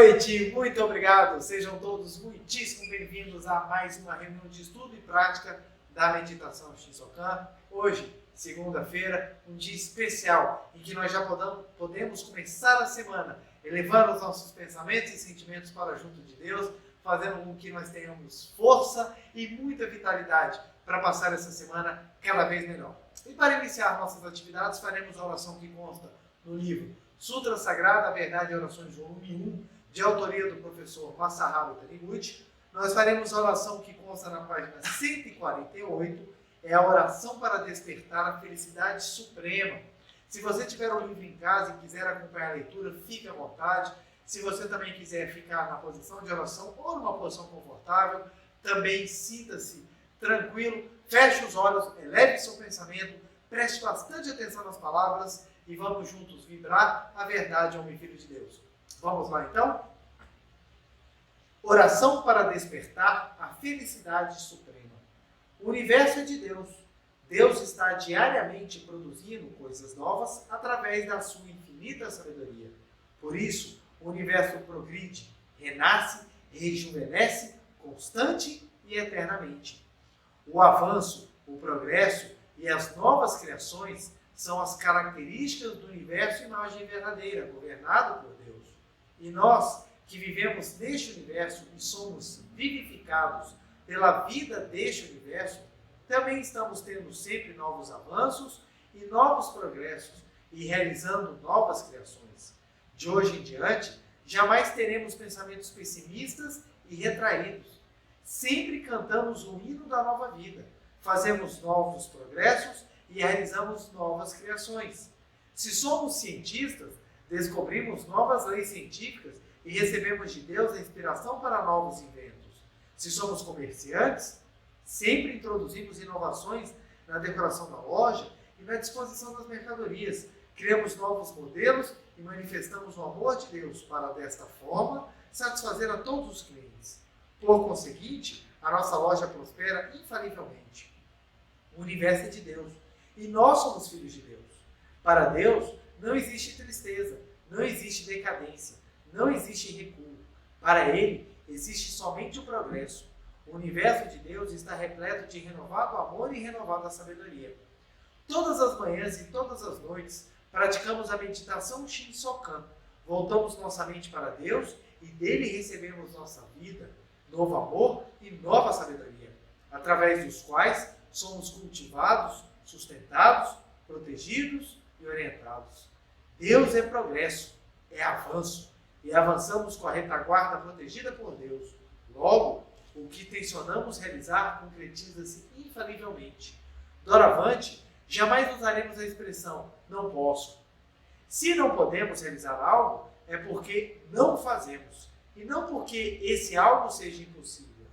noite, muito obrigado. Sejam todos muitíssimo bem-vindos a mais uma reunião de estudo e prática da meditação Shinsokan. Hoje, segunda-feira, um dia especial em que nós já podemos começar a semana elevando os nossos pensamentos e sentimentos para junto de Deus, fazendo com que nós tenhamos força e muita vitalidade para passar essa semana cada vez melhor. E para iniciar nossas atividades, faremos a oração que consta no livro Sutra Sagrada, a Verdade e Orações, volume 1, de autoria do professor Masaharu Taniguchi. Nós faremos a oração que consta na página 148, é a oração para despertar a felicidade suprema. Se você tiver o livro em casa e quiser acompanhar a leitura, fique à vontade. Se você também quiser ficar na posição de oração ou numa posição confortável, também sinta-se tranquilo, feche os olhos, eleve seu pensamento, preste bastante atenção nas palavras e vamos juntos vibrar a verdade ao Filho de Deus. Vamos lá então? Oração para despertar a felicidade suprema. O universo é de Deus. Deus está diariamente produzindo coisas novas através da sua infinita sabedoria. Por isso, o universo progride, renasce, rejuvenesce, constante e eternamente. O avanço, o progresso e as novas criações são as características do universo imagem verdadeira, governado por Deus. E nós, que vivemos neste universo e somos vivificados pela vida deste universo, também estamos tendo sempre novos avanços e novos progressos e realizando novas criações. De hoje em diante, jamais teremos pensamentos pessimistas e retraídos. Sempre cantamos o hino da nova vida, fazemos novos progressos e realizamos novas criações. Se somos cientistas, descobrimos novas leis científicas e recebemos de Deus a inspiração para novos inventos. Se somos comerciantes, sempre introduzimos inovações na decoração da loja e na disposição das mercadorias. Criamos novos modelos e manifestamos o amor de Deus para, desta forma, satisfazer a todos os clientes. Por conseguinte, a nossa loja prospera infalivelmente. O universo é de Deus e nós somos filhos de Deus. Para Deus, não existe tristeza, não existe decadência, não existe recuo. Para Ele, existe somente o progresso. O universo de Deus está repleto de renovado amor e renovada sabedoria. Todas as manhãs e todas as noites, praticamos a meditação Shinsokan. Voltamos nossa mente para Deus e dele recebemos nossa vida, novo amor e nova sabedoria, através dos quais somos cultivados, sustentados, protegidos e orientados. Deus é progresso, é avanço, e avançamos com a retaguarda protegida por Deus. Logo, o que tensionamos realizar concretiza-se infalivelmente. Doravante, jamais usaremos a expressão não posso. Se não podemos realizar algo, é porque não fazemos, e não porque esse algo seja impossível.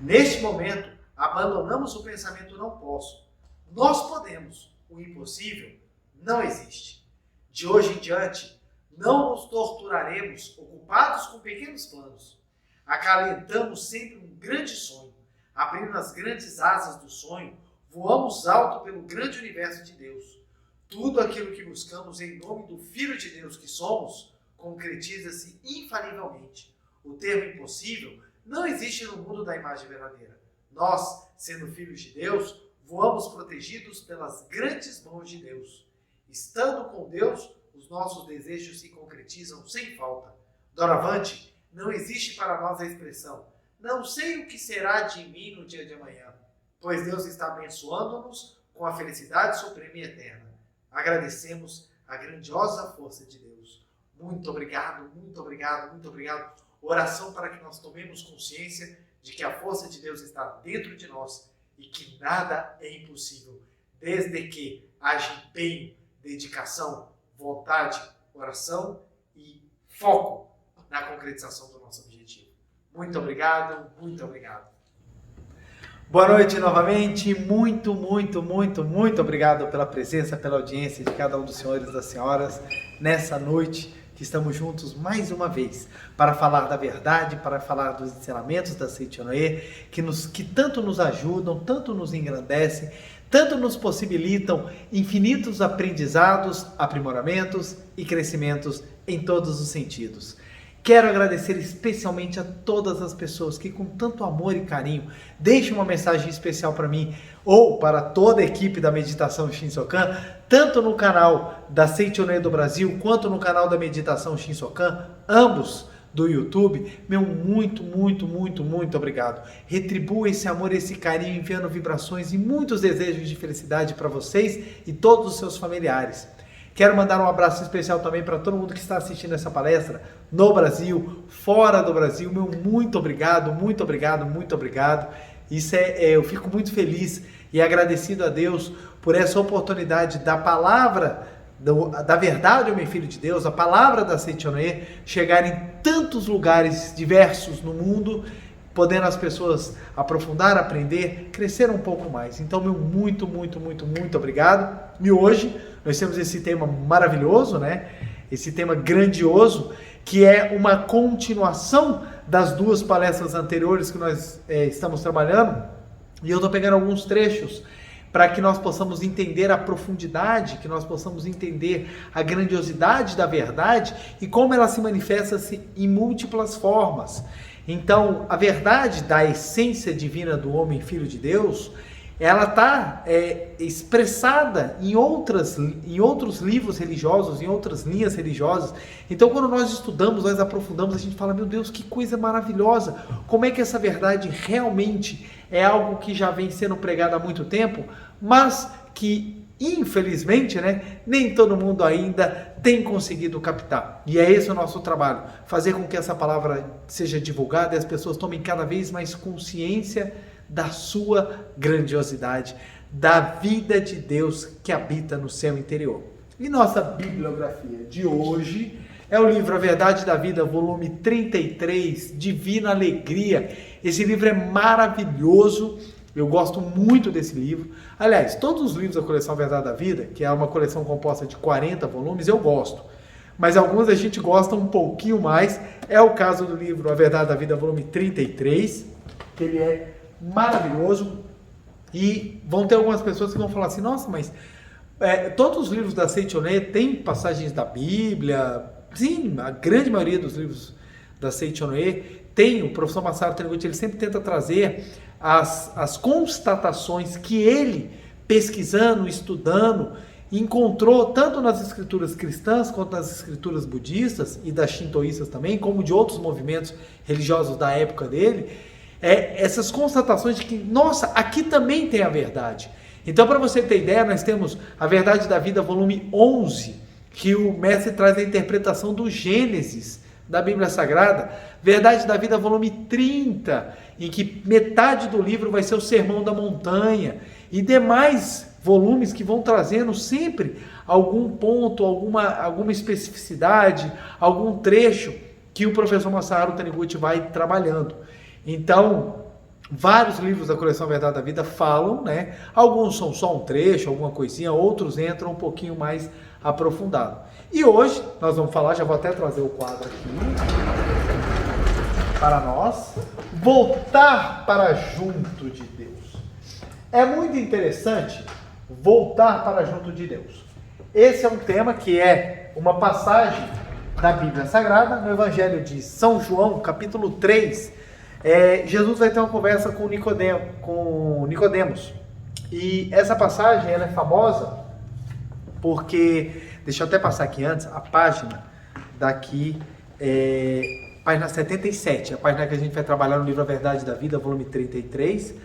Neste momento, abandonamos o pensamento não posso. Nós podemos, o impossível não existe. De hoje em diante, não nos torturaremos ocupados com pequenos planos. Acalentamos sempre um grande sonho. Abrindo as grandes asas do sonho, voamos alto pelo grande universo de Deus. Tudo aquilo que buscamos em nome do Filho de Deus que somos, concretiza-se infalivelmente. O termo impossível não existe no mundo da imagem verdadeira. Nós, sendo filhos de Deus, voamos protegidos pelas grandes mãos de Deus. Estando com Deus, os nossos desejos se concretizam sem falta. Doravante, não existe para nós a expressão não sei o que será de mim no dia de amanhã, pois Deus está abençoando-nos com a felicidade suprema e eterna. Agradecemos a grandiosa força de Deus. Muito obrigado, muito obrigado, muito obrigado. Oração para que nós tomemos consciência de que a força de Deus está dentro de nós e que nada é impossível, desde que haja empenho, dedicação, vontade, oração e foco na concretização do nosso objetivo. Muito obrigado, muito obrigado. Boa noite novamente, muito obrigado pela presença, pela audiência de cada um dos senhores e das senhoras nessa noite que estamos juntos mais uma vez para falar da verdade, para falar dos ensinamentos da Seichonoye, que tanto nos ajudam, tanto nos engrandecem, tanto nos possibilitam infinitos aprendizados, aprimoramentos e crescimentos em todos os sentidos. Quero agradecer especialmente a todas as pessoas que com tanto amor e carinho deixam uma mensagem especial para mim ou para toda a equipe da Meditação Shinsokan, tanto no canal da Seichonoye do Brasil quanto no canal da Meditação Shinsokan, ambos do YouTube. Meu muito obrigado. Retribua esse amor, esse carinho, enviando vibrações e muitos desejos de felicidade para vocês e todos os seus familiares. Quero mandar um abraço especial também para todo mundo que está assistindo essa palestra no Brasil, fora do Brasil. Meu muito obrigado. Isso eu fico muito feliz e agradecido a Deus por essa oportunidade da palavra, da verdade, meu filho de Deus, a palavra da Seichonoye chegar em tantos lugares diversos no mundo, podendo as pessoas aprofundar, aprender, crescer um pouco mais. Então, meu muito obrigado. E hoje nós temos esse tema maravilhoso, né? Esse tema grandioso, que é uma continuação das duas palestras anteriores que nós estamos trabalhando. E eu estou pegando alguns trechos para que nós possamos entender a profundidade, que nós possamos entender a grandiosidade da verdade e como ela se manifesta em múltiplas formas. Então, a verdade da essência divina do homem filho de Deus, ela está expressada em outros livros religiosos, em outras linhas religiosas. Então, quando nós estudamos, nós aprofundamos, a gente fala, meu Deus, que coisa maravilhosa! Como é que essa verdade realmente é algo que já vem sendo pregado há muito tempo, mas que, infelizmente, né, nem todo mundo ainda tem conseguido captar. E é esse o nosso trabalho, fazer com que essa palavra seja divulgada e as pessoas tomem cada vez mais consciência da sua grandiosidade, da vida de Deus que habita no seu interior. E nossa bibliografia de hoje é o livro A Verdade da Vida, volume 33, Divina Alegria. Esse livro é maravilhoso, eu gosto muito desse livro. Aliás, todos os livros da coleção A Verdade da Vida, que é uma coleção composta de 40 volumes, eu gosto. Mas alguns a gente gosta um pouquinho mais. É o caso do livro A Verdade da Vida, volume 33, que ele é maravilhoso. E vão ter algumas pessoas que vão falar assim, nossa, mas todos os livros da Seichonoye têm passagens da Bíblia. Sim, a grande maioria dos livros da Seichonoye tem. O professor Masaru Taniguchi, ele sempre tenta trazer as constatações que ele, pesquisando, estudando, encontrou tanto nas escrituras cristãs quanto nas escrituras budistas e das shintoístas também, como de outros movimentos religiosos da época dele, essas constatações de que, nossa, aqui também tem a verdade. Então, para você ter ideia, nós temos A Verdade da Vida, volume 11, que o mestre traz a interpretação do Gênesis da Bíblia Sagrada. Verdade da Vida, volume 30, em que metade do livro vai ser o Sermão da Montanha, e demais volumes que vão trazendo sempre algum ponto, alguma especificidade, algum trecho que o professor Masaru Taniguchi vai trabalhando. Então, vários livros da coleção Verdade da Vida falam, né? Alguns são só um trecho, alguma coisinha, outros entram um pouquinho mais aprofundado. E hoje nós vamos falar, já vou até trazer o quadro aqui para nós, voltar para junto de Deus. É muito interessante voltar para junto de Deus. Esse é um tema que é uma passagem da Bíblia Sagrada, no Evangelho de São João, capítulo 3. Jesus vai ter uma conversa com Nicodemos. E essa passagem ela é famosa porque, deixa eu até passar aqui antes, a página daqui página 77, a página que a gente vai trabalhar no livro A Verdade da Vida, volume 33.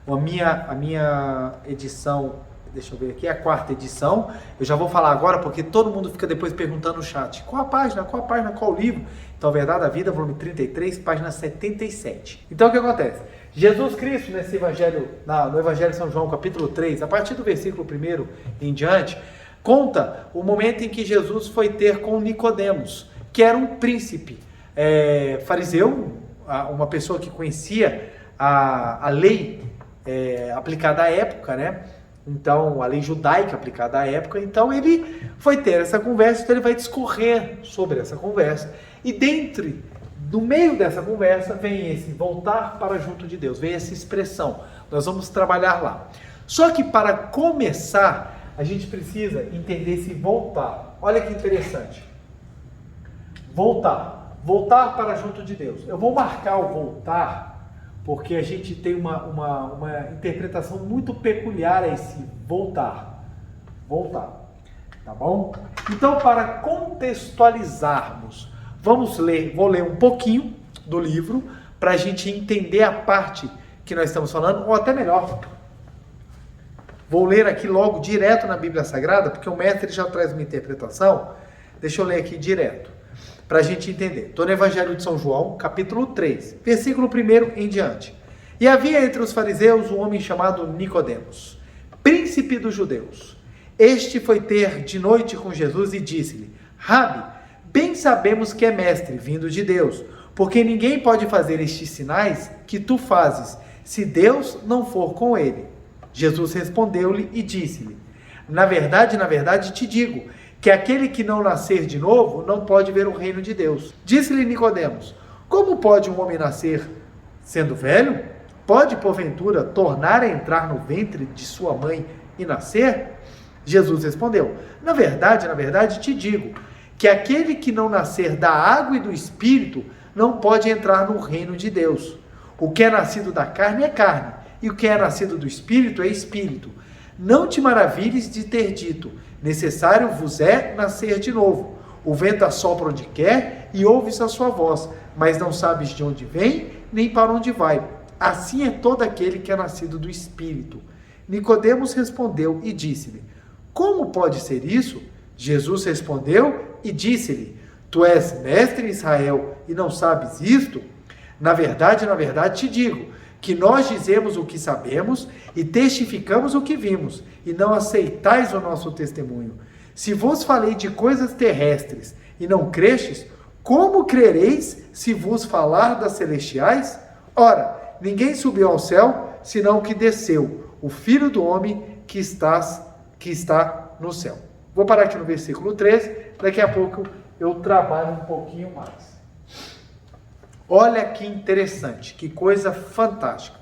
A minha edição, deixa eu ver aqui, é a 4ª edição. Eu já vou falar agora porque todo mundo fica depois perguntando no chat, qual a página, qual o livro? Então, A Verdade da Vida, volume 33, página 77. Então, o que acontece? Jesus Cristo, nesse evangelho, no Evangelho de São João, capítulo 3, a partir do versículo 1 em diante, conta o momento em que Jesus foi ter com Nicodemos, que era um príncipe fariseu, uma pessoa que conhecia a lei aplicada à época, né? Então, a lei judaica aplicada à época. Então, ele foi ter essa conversa, então ele vai discorrer sobre essa conversa. E no meio dessa conversa, vem esse voltar para junto de Deus, vem essa expressão. Nós vamos trabalhar lá. Só que para começar, a gente precisa entender esse voltar. Olha que interessante. Voltar. voltar para junto de Deus. Eu vou marcar o voltar, porque a gente tem uma interpretação muito peculiar a esse voltar. Voltar. Tá bom? Então, para contextualizarmos, vou ler um pouquinho do livro para a gente entender a parte que nós estamos falando, ou até melhor, vou ler aqui logo direto na Bíblia Sagrada, porque o mestre já traz uma interpretação. Deixa eu ler aqui direto, para a gente entender. Estou no Evangelho de São João, capítulo 3, versículo 1 em diante. E havia entre os fariseus um homem chamado Nicodemos, príncipe dos judeus. Este foi ter de noite com Jesus e disse-lhe: Rabi, bem sabemos que é mestre, vindo de Deus, porque ninguém pode fazer estes sinais que tu fazes, se Deus não for com ele. Jesus respondeu-lhe e disse-lhe: na verdade te digo, que aquele que não nascer de novo não pode ver o reino de Deus. Disse-lhe Nicodemos: como pode um homem nascer sendo velho? Pode, porventura, tornar a entrar no ventre de sua mãe e nascer? Jesus respondeu: na verdade te digo, que aquele que não nascer da água e do Espírito não pode entrar no reino de Deus. O que é nascido da carne é carne, e o que é nascido do Espírito é Espírito. Não te maravilhes de ter dito: necessário vos é nascer de novo. O vento assopra onde quer e ouve-se a sua voz, mas não sabes de onde vem, nem para onde vai. Assim é todo aquele que é nascido do Espírito. Nicodemos respondeu e disse-lhe: como pode ser isso? Jesus respondeu e disse-lhe: tu és mestre em Israel e não sabes isto? Na verdade te digo, que nós dizemos o que sabemos e testificamos o que vimos, e não aceitais o nosso testemunho. Se vos falei de coisas terrestres e não crestes, como crereis se vos falar das celestiais? Ora, ninguém subiu ao céu, senão o que desceu, o Filho do Homem que está no céu. Vou parar aqui no versículo 13, daqui a pouco eu trabalho um pouquinho mais. Olha que interessante, que coisa fantástica.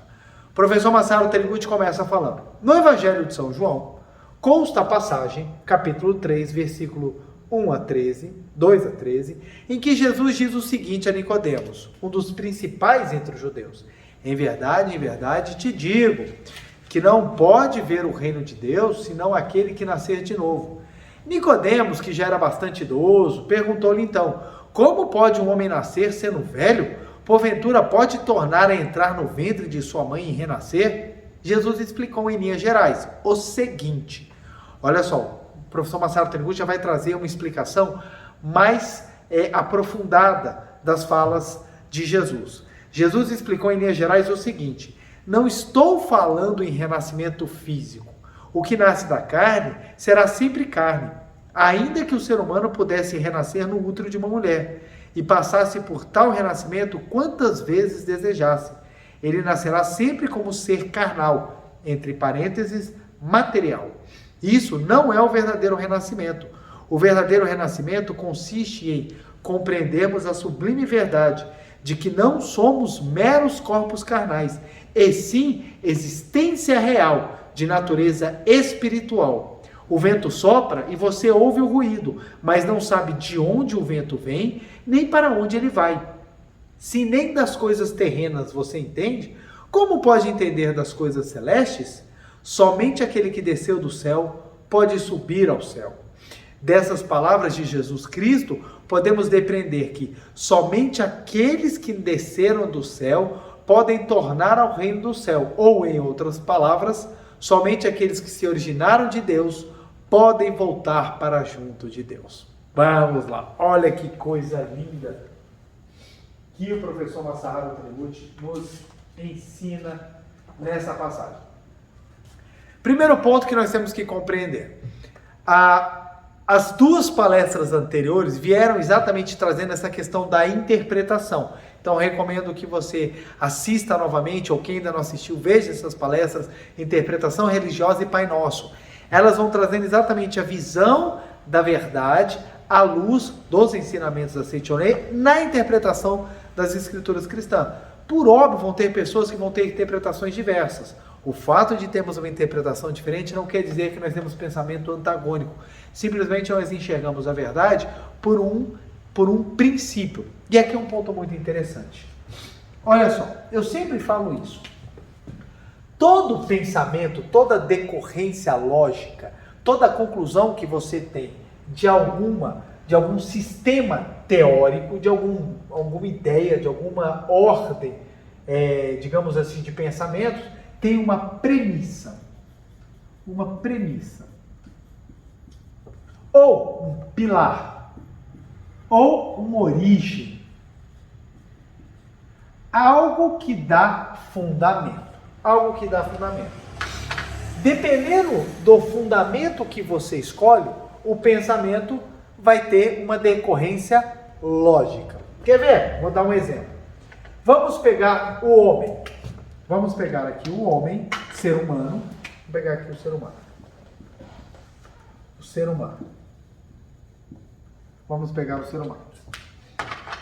O professor Massaro Taniguchi começa falando: no Evangelho de São João, consta a passagem, capítulo 3, versículo 2 a 13, em que Jesus diz o seguinte a Nicodemos, um dos principais entre os judeus: em verdade te digo, que não pode ver o reino de Deus, senão aquele que nascer de novo. Nicodemos, que já era bastante idoso, perguntou-lhe então: como pode um homem nascer sendo velho? Porventura pode tornar a entrar no ventre de sua mãe e renascer? Jesus explicou em linhas gerais o seguinte. Olha só, o professor Massaro Taniguchi já vai trazer uma explicação mais aprofundada das falas de Jesus. Jesus explicou em linhas gerais o seguinte: não estou falando em renascimento físico. O que nasce da carne será sempre carne, ainda que o ser humano pudesse renascer no útero de uma mulher e passasse por tal renascimento quantas vezes desejasse. Ele nascerá sempre como ser carnal, entre parênteses, material. Isso não é o verdadeiro renascimento. O verdadeiro renascimento consiste em compreendermos a sublime verdade de que não somos meros corpos carnais, e sim existência real de natureza espiritual. O vento sopra e você ouve o ruído, mas não sabe de onde o vento vem, nem para onde ele vai. Se nem das coisas terrenas você entende, como pode entender das coisas celestes? Somente aquele que desceu do céu pode subir ao céu. Dessas palavras de Jesus Cristo, podemos depreender que somente aqueles que desceram do céu podem tornar ao reino do céu, ou, em outras palavras, somente aqueles que se originaram de Deus podem voltar para junto de Deus. Vamos lá, olha que coisa linda que o professor Masaharu Taniguchi nos ensina nessa passagem. Primeiro ponto que nós temos que compreender. As duas palestras anteriores vieram exatamente trazendo essa questão da interpretação. Então, recomendo que você assista novamente, ou quem ainda não assistiu, veja essas palestras, Interpretação Religiosa e Pai Nosso. Elas vão trazendo exatamente a visão da verdade à luz dos ensinamentos da Seichoné na interpretação das escrituras cristãs. Por óbvio, vão ter pessoas que vão ter interpretações diversas. O fato de termos uma interpretação diferente não quer dizer que nós temos pensamento antagônico. Simplesmente nós enxergamos a verdade por um por um princípio. E aqui é um ponto muito interessante. Olha só, eu sempre falo isso. Todo pensamento, toda decorrência lógica, toda conclusão que você tem de algum sistema teórico, de alguma ideia, de alguma ordem, digamos assim, de pensamentos, tem uma premissa. Uma premissa. Ou um pilar. Ou uma origem. Algo que dá fundamento. Algo que dá fundamento. Dependendo do fundamento que você escolhe, o pensamento vai ter uma decorrência lógica. Quer ver? Vou dar um exemplo. Vamos pegar o homem. Vamos pegar aqui o homem, ser humano. Vou pegar aqui o ser humano. O ser humano. Vamos pegar o ser humano.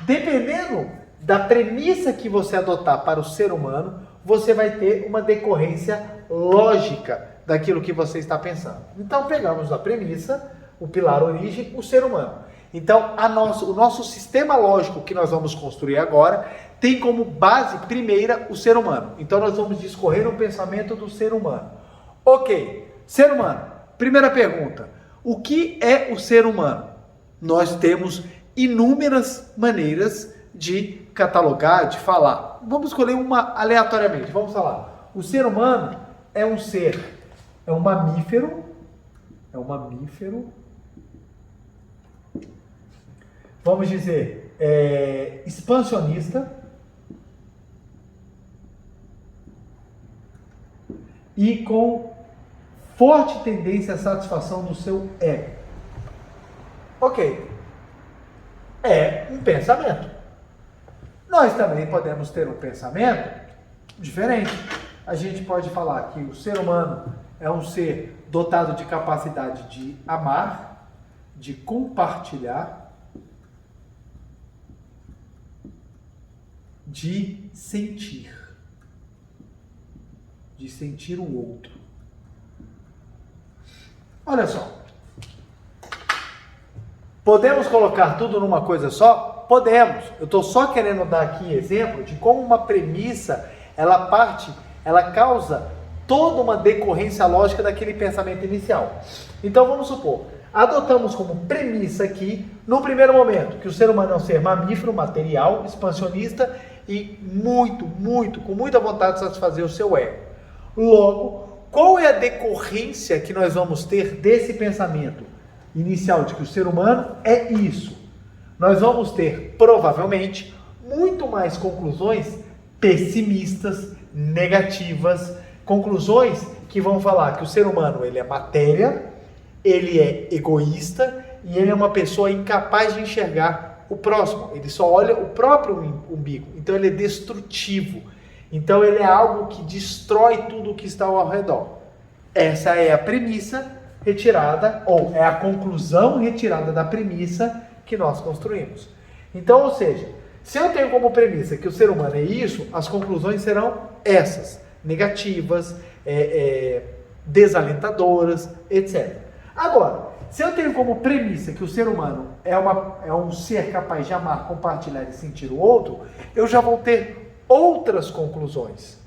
Dependendo da premissa que você adotar para o ser humano, você vai ter uma decorrência lógica daquilo que você está pensando. Então, pegamos a premissa, o pilar origem, o ser humano. Então, o nosso sistema lógico que nós vamos construir agora tem como base primeira o ser humano. Então, nós vamos discorrer o pensamento do ser humano. Ok, ser humano. Primeira pergunta. O que é o ser humano? Nós temos inúmeras maneiras de catalogar, de falar. Vamos escolher uma aleatoriamente. Vamos falar. O ser humano é um ser, é um mamífero, vamos dizer, expansionista e com forte tendência à satisfação do seu ego. Ok. É um pensamento. Nós também podemos ter um pensamento diferente. A gente pode falar que o ser humano é um ser dotado de capacidade de amar, de compartilhar, de sentir o outro. Olha só. Podemos colocar tudo numa coisa só? Podemos. Eu estou só querendo dar aqui exemplo de como uma premissa, ela causa toda uma decorrência lógica daquele pensamento inicial. Então vamos supor, adotamos como premissa aqui, no primeiro momento, que o ser humano é um ser mamífero, material, expansionista e com muita vontade de satisfazer o seu ego. Logo, qual é a decorrência que nós vamos ter desse pensamento inicial de que o ser humano é isso? Nós vamos ter, provavelmente, muito mais conclusões pessimistas, negativas, conclusões que vão falar que o ser humano ele é matéria, ele é egoísta e ele é uma pessoa incapaz de enxergar o próximo. Ele só olha o próprio umbigo. Então ele é destrutivo. Então ele é algo que destrói tudo o que está ao redor. Essa é a premissa retirada, ou é a conclusão retirada da premissa que nós construímos. Então, ou seja, se eu tenho como premissa que o ser humano é isso, as conclusões serão essas, negativas, desalentadoras, etc. Agora, se eu tenho como premissa que o ser humano é um ser capaz de amar, compartilhar e sentir o outro, eu já vou ter outras conclusões.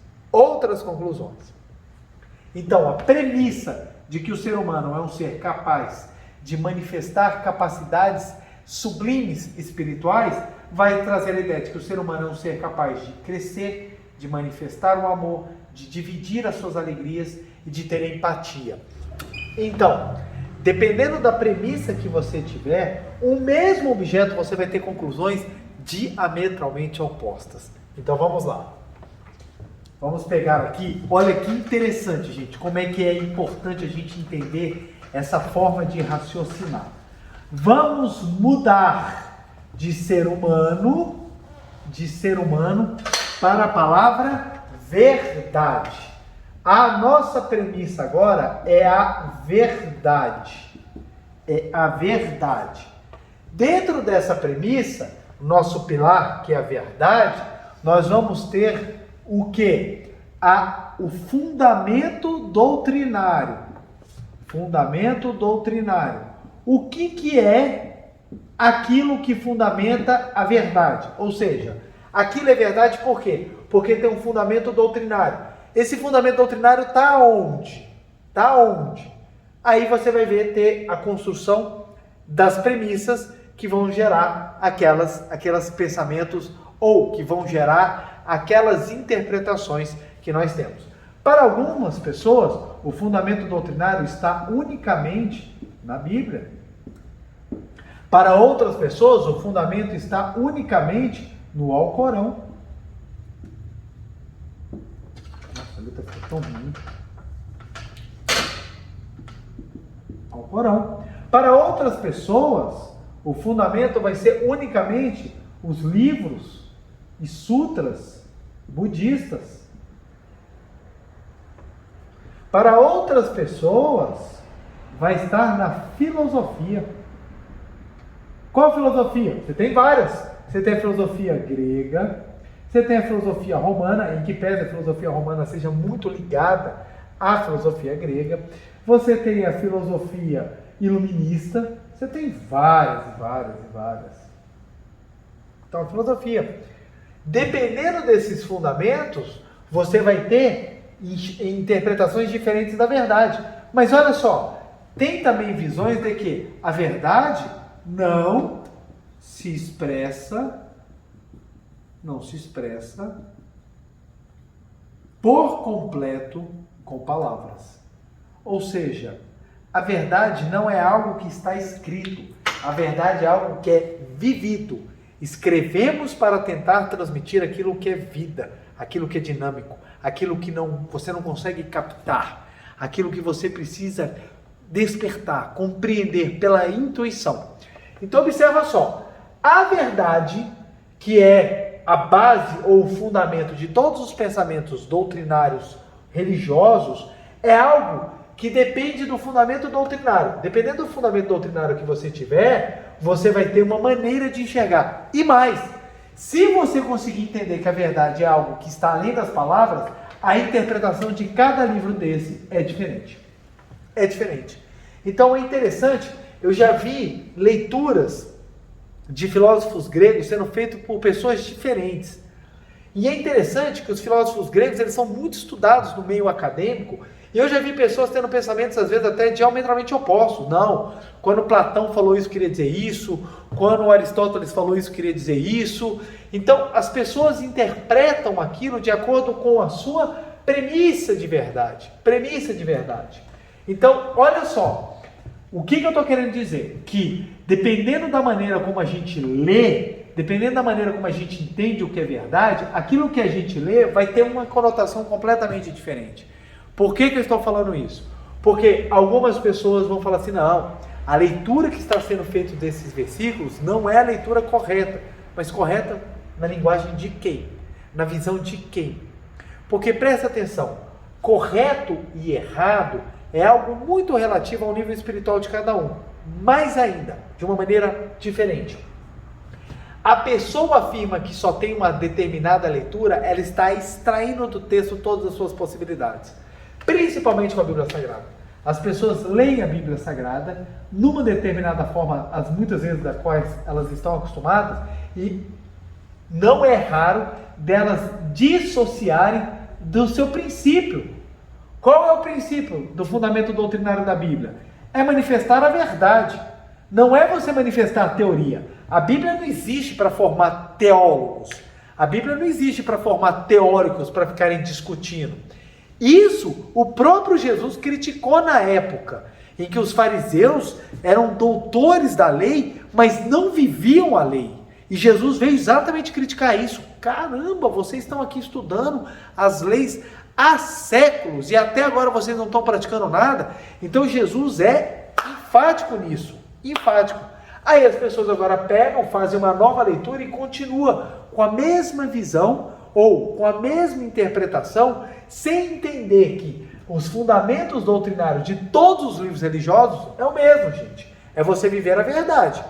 Então, a premissa de que o ser humano é um ser capaz de manifestar capacidades sublimes espirituais vai trazer a ideia de que o ser humano é um ser capaz de crescer, de manifestar o amor, de dividir as suas alegrias e de ter empatia. Então, dependendo da premissa que você tiver, o mesmo objeto você vai ter conclusões diametralmente opostas. Então vamos lá. Vamos pegar aqui, olha que interessante, gente, como é que é importante a gente entender essa forma de raciocinar. Vamos mudar de ser humano para a palavra verdade. A nossa premissa agora é a verdade. É a verdade. Dentro dessa premissa, nosso pilar, que é a verdade, nós vamos ter o quê? O fundamento doutrinário. Fundamento doutrinário. O que é aquilo que fundamenta a verdade. Ou seja, aquilo é verdade por quê? Porque tem um fundamento doutrinário. Esse fundamento doutrinário está onde? Está onde? Aí você vai ter a construção das premissas que vão gerar aquelas pensamentos ou que vão gerar aquelas interpretações que nós temos. Para algumas pessoas, o fundamento doutrinário está unicamente na Bíblia. Para outras pessoas, o fundamento está unicamente no Alcorão. Nossa, a letra ficou tão ruim. Alcorão. Para outras pessoas, o fundamento vai ser unicamente os livros e sutras budistas. Para outras pessoas, vai estar na filosofia. Qual filosofia? Você tem várias. Você tem a filosofia grega, você tem a filosofia romana, em que pese a filosofia romana seja muito ligada à filosofia grega. Você tem a filosofia iluminista, você tem várias. Então, a filosofia. Dependendo desses fundamentos, você vai ter interpretações diferentes da verdade. Mas olha só, tem também visões de que a verdade não se expressa por completo com palavras. Ou seja, a verdade não é algo que está escrito, a verdade é algo que é vivido. Escrevemos para tentar transmitir aquilo que é vida, aquilo que é dinâmico, aquilo que você não consegue captar, aquilo que você precisa despertar, compreender pela intuição. Então observa só, a verdade, que é a base ou o fundamento de todos os pensamentos doutrinários religiosos, é algo que depende do fundamento doutrinário. Dependendo do fundamento doutrinário que você tiver, você vai ter uma maneira de enxergar. E mais, se você conseguir entender que a verdade é algo que está além das palavras, a interpretação de cada livro desse é diferente. É diferente. Então é interessante, eu já vi leituras de filósofos gregos sendo feitas por pessoas diferentes. E é interessante que os filósofos gregos, eles são muito estudados no meio acadêmico, e eu já vi pessoas tendo pensamentos, às vezes, até diametralmente opostos. Não, quando Platão falou isso, queria dizer isso. Quando Aristóteles falou isso, queria dizer isso. Então, as pessoas interpretam aquilo de acordo com a sua premissa de verdade. Premissa de verdade. Então, olha só. O que eu estou querendo dizer? Que, dependendo da maneira como a gente lê, dependendo da maneira como a gente entende o que é verdade, aquilo que a gente lê vai ter uma conotação completamente diferente. Por que eu estou falando isso? Porque algumas pessoas vão falar assim, não, a leitura que está sendo feita desses versículos não é a leitura correta, mas correta na linguagem de quem? Na visão de quem? Porque presta atenção, correto e errado é algo muito relativo ao nível espiritual de cada um, mais ainda, de uma maneira diferente. A pessoa afirma que só tem uma determinada leitura, ela está extraindo do texto todas as suas possibilidades. Principalmente com a Bíblia Sagrada. As pessoas leem a Bíblia Sagrada numa determinada forma, muitas vezes das quais elas estão acostumadas, e não é raro delas dissociarem do seu princípio. Qual é o princípio do fundamento doutrinário da Bíblia? É manifestar a verdade. Não é você manifestar a teoria. A Bíblia não existe para formar teólogos. A Bíblia não existe para formar teóricos para ficarem discutindo. Isso o próprio Jesus criticou na época em que os fariseus eram doutores da lei, mas não viviam a lei. E Jesus veio exatamente criticar isso. Caramba, vocês estão aqui estudando as leis há séculos e até agora vocês não estão praticando nada. Então Jesus é enfático nisso, enfático. Aí as pessoas agora pegam, fazem uma nova leitura e continuam com a mesma visão ou com a mesma interpretação, sem entender que os fundamentos doutrinários de todos os livros religiosos é o mesmo, gente. É você viver a verdade.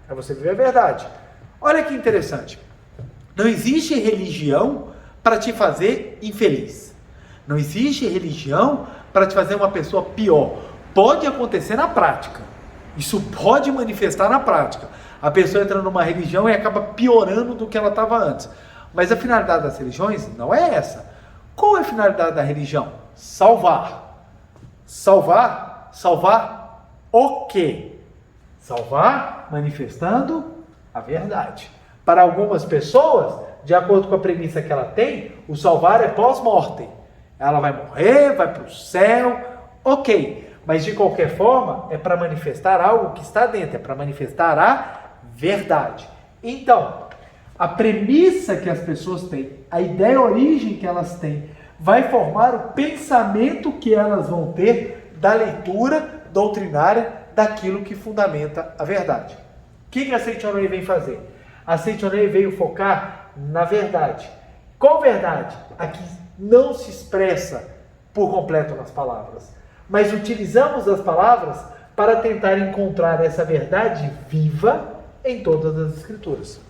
É você viver a verdade. Olha que interessante. Não existe religião para te fazer infeliz. Não existe religião para te fazer uma pessoa pior. Pode acontecer na prática. Isso pode manifestar na prática. A pessoa entra numa religião e acaba piorando do que ela estava antes. Mas a finalidade das religiões não é essa. Qual é a finalidade da religião? Salvar. Salvar o quê? Salvar manifestando a verdade. Para algumas pessoas, de acordo com a premissa que ela tem, o salvar é pós-mortem. Ela vai morrer, vai para o céu, ok. Mas de qualquer forma, é para manifestar algo que está dentro, é para manifestar a verdade. Então, a premissa que as pessoas têm, a ideia, a origem que elas têm, vai formar o pensamento que elas vão ter da leitura doutrinária daquilo que fundamenta a verdade. O que a Seitonei vem fazer? A Seitonei veio focar na verdade. Qual verdade? A que não se expressa por completo nas palavras, mas utilizamos as palavras para tentar encontrar essa verdade viva em todas as escrituras.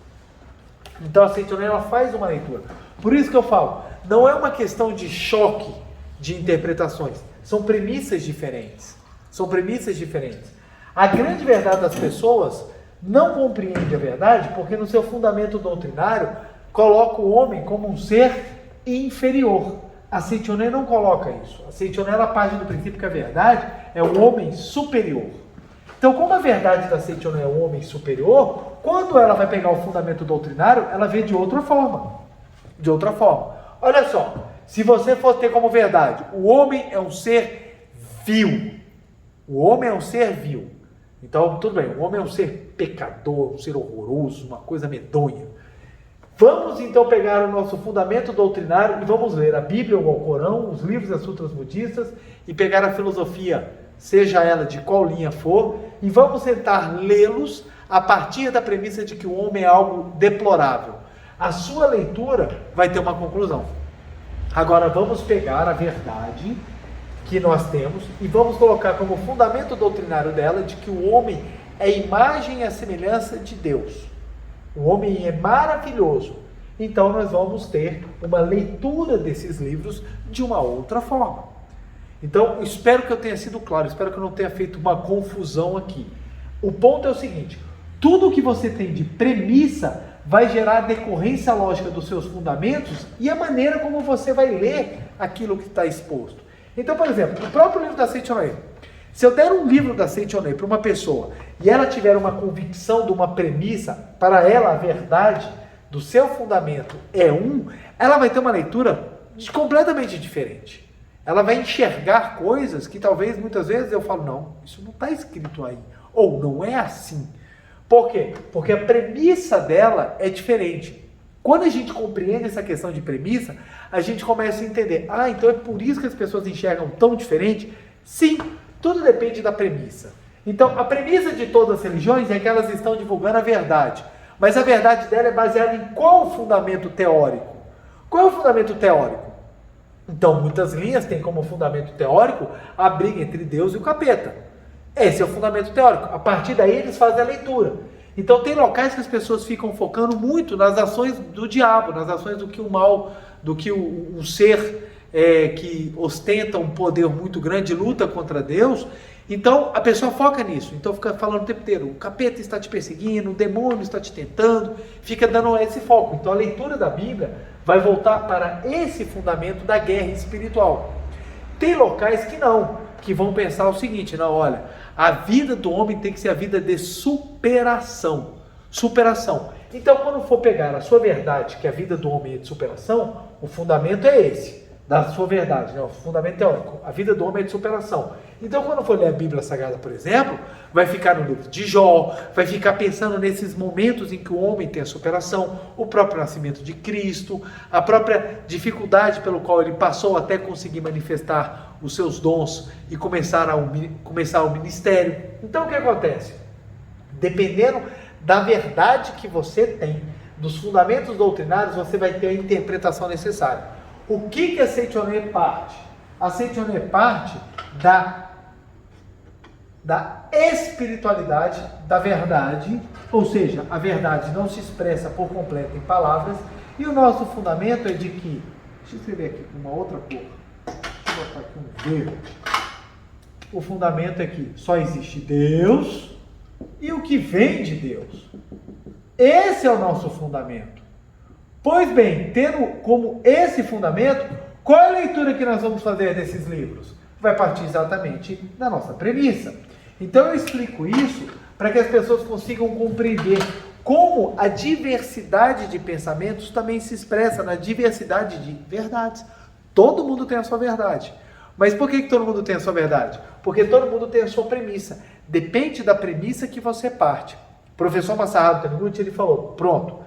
Então a Seitonei, ela faz uma leitura. Por isso que eu falo, não é uma questão de choque de interpretações, são premissas diferentes. São premissas diferentes. A grande verdade das pessoas não compreende a verdade porque no seu fundamento doutrinário coloca o homem como um ser inferior. A Seitonei não coloca isso. A Seitonei, ela parte do princípio que a verdade é o homem superior. Então, como a verdade da Seitonei é o homem superior, quando ela vai pegar o fundamento doutrinário, ela vê de outra forma. De outra forma. Olha só, se você for ter como verdade, o homem é um ser vil. O homem é um ser vil. Então, tudo bem, o homem é um ser pecador, um ser horroroso, uma coisa medonha. Vamos então pegar o nosso fundamento doutrinário e vamos ler a Bíblia ou o Corão, os livros das sutras budistas e pegar a filosofia, seja ela de qual linha for, e vamos tentar lê-los a partir da premissa de que o homem é algo deplorável. A sua leitura vai ter uma conclusão. Agora vamos pegar a verdade que nós temos e vamos colocar como fundamento doutrinário dela de que o homem é imagem e a semelhança de Deus. O homem é maravilhoso. Então nós vamos ter uma leitura desses livros de uma outra forma. Então, espero que eu tenha sido claro, espero que eu não tenha feito uma confusão aqui. O ponto é o seguinte, tudo que você tem de premissa vai gerar a decorrência lógica dos seus fundamentos e a maneira como você vai ler aquilo que está exposto. Então, por exemplo, o próprio livro da Seitonei. Se eu der um livro da Seitonei para uma pessoa e ela tiver uma convicção de uma premissa, para ela a verdade do seu fundamento é ela vai ter uma leitura completamente diferente. Ela vai enxergar coisas que talvez muitas vezes eu falo, não, isso não está escrito aí, ou não é assim. Por quê? Porque a premissa dela é diferente. Quando a gente compreende essa questão de premissa, a gente começa a entender, então é por isso que as pessoas enxergam tão diferente? Sim, tudo depende da premissa. Então, a premissa de todas as religiões é que elas estão divulgando a verdade. Mas a verdade dela é baseada em qual fundamento teórico? Qual é o fundamento teórico? Então, muitas linhas têm como fundamento teórico a briga entre Deus e o capeta. Esse é o fundamento teórico. A partir daí, eles fazem a leitura. Então, tem locais que as pessoas ficam focando muito nas ações do diabo, nas ações do que o mal, do que o ser que ostenta um poder muito grande luta contra Deus. Então, a pessoa foca nisso. Então, fica falando o tempo inteiro, o capeta está te perseguindo, o demônio está te tentando, fica dando esse foco. Então, a leitura da Bíblia vai voltar para esse fundamento da guerra espiritual. Tem locais que não, que vão pensar o seguinte, não, olha, a vida do homem tem que ser a vida de superação. Superação. Então, quando for pegar a sua verdade, que a vida do homem é de superação, o fundamento é esse, da sua verdade, né? O fundamento teórico. A vida do homem é de superação. Então, quando for ler a Bíblia Sagrada, por exemplo, vai ficar no livro de Jó, vai ficar pensando nesses momentos em que o homem tem a superação, o próprio nascimento de Cristo, a própria dificuldade pelo qual ele passou até conseguir manifestar os seus dons e começar o ministério. Então, o que acontece? Dependendo da verdade que você tem, dos fundamentos doutrinários, você vai ter a interpretação necessária. O que a Seitonei parte? A Seitonei parte da espiritualidade da verdade, ou seja, a verdade não se expressa por completo em palavras, e o nosso fundamento é de que, deixa eu escrever aqui com uma outra cor, deixa eu botar aqui um verde. O fundamento é que só existe Deus e o que vem de Deus. Esse é o nosso fundamento. Pois bem, tendo como esse fundamento, qual é a leitura que nós vamos fazer desses livros? Vai partir exatamente da nossa premissa. Então eu explico isso para que as pessoas consigam compreender como a diversidade de pensamentos também se expressa na diversidade de verdades. Todo mundo tem a sua verdade. Mas por que todo mundo tem a sua verdade? Porque todo mundo tem a sua premissa. Depende da premissa que você parte. O professor Masaharu Taniguchi, ele falou, pronto,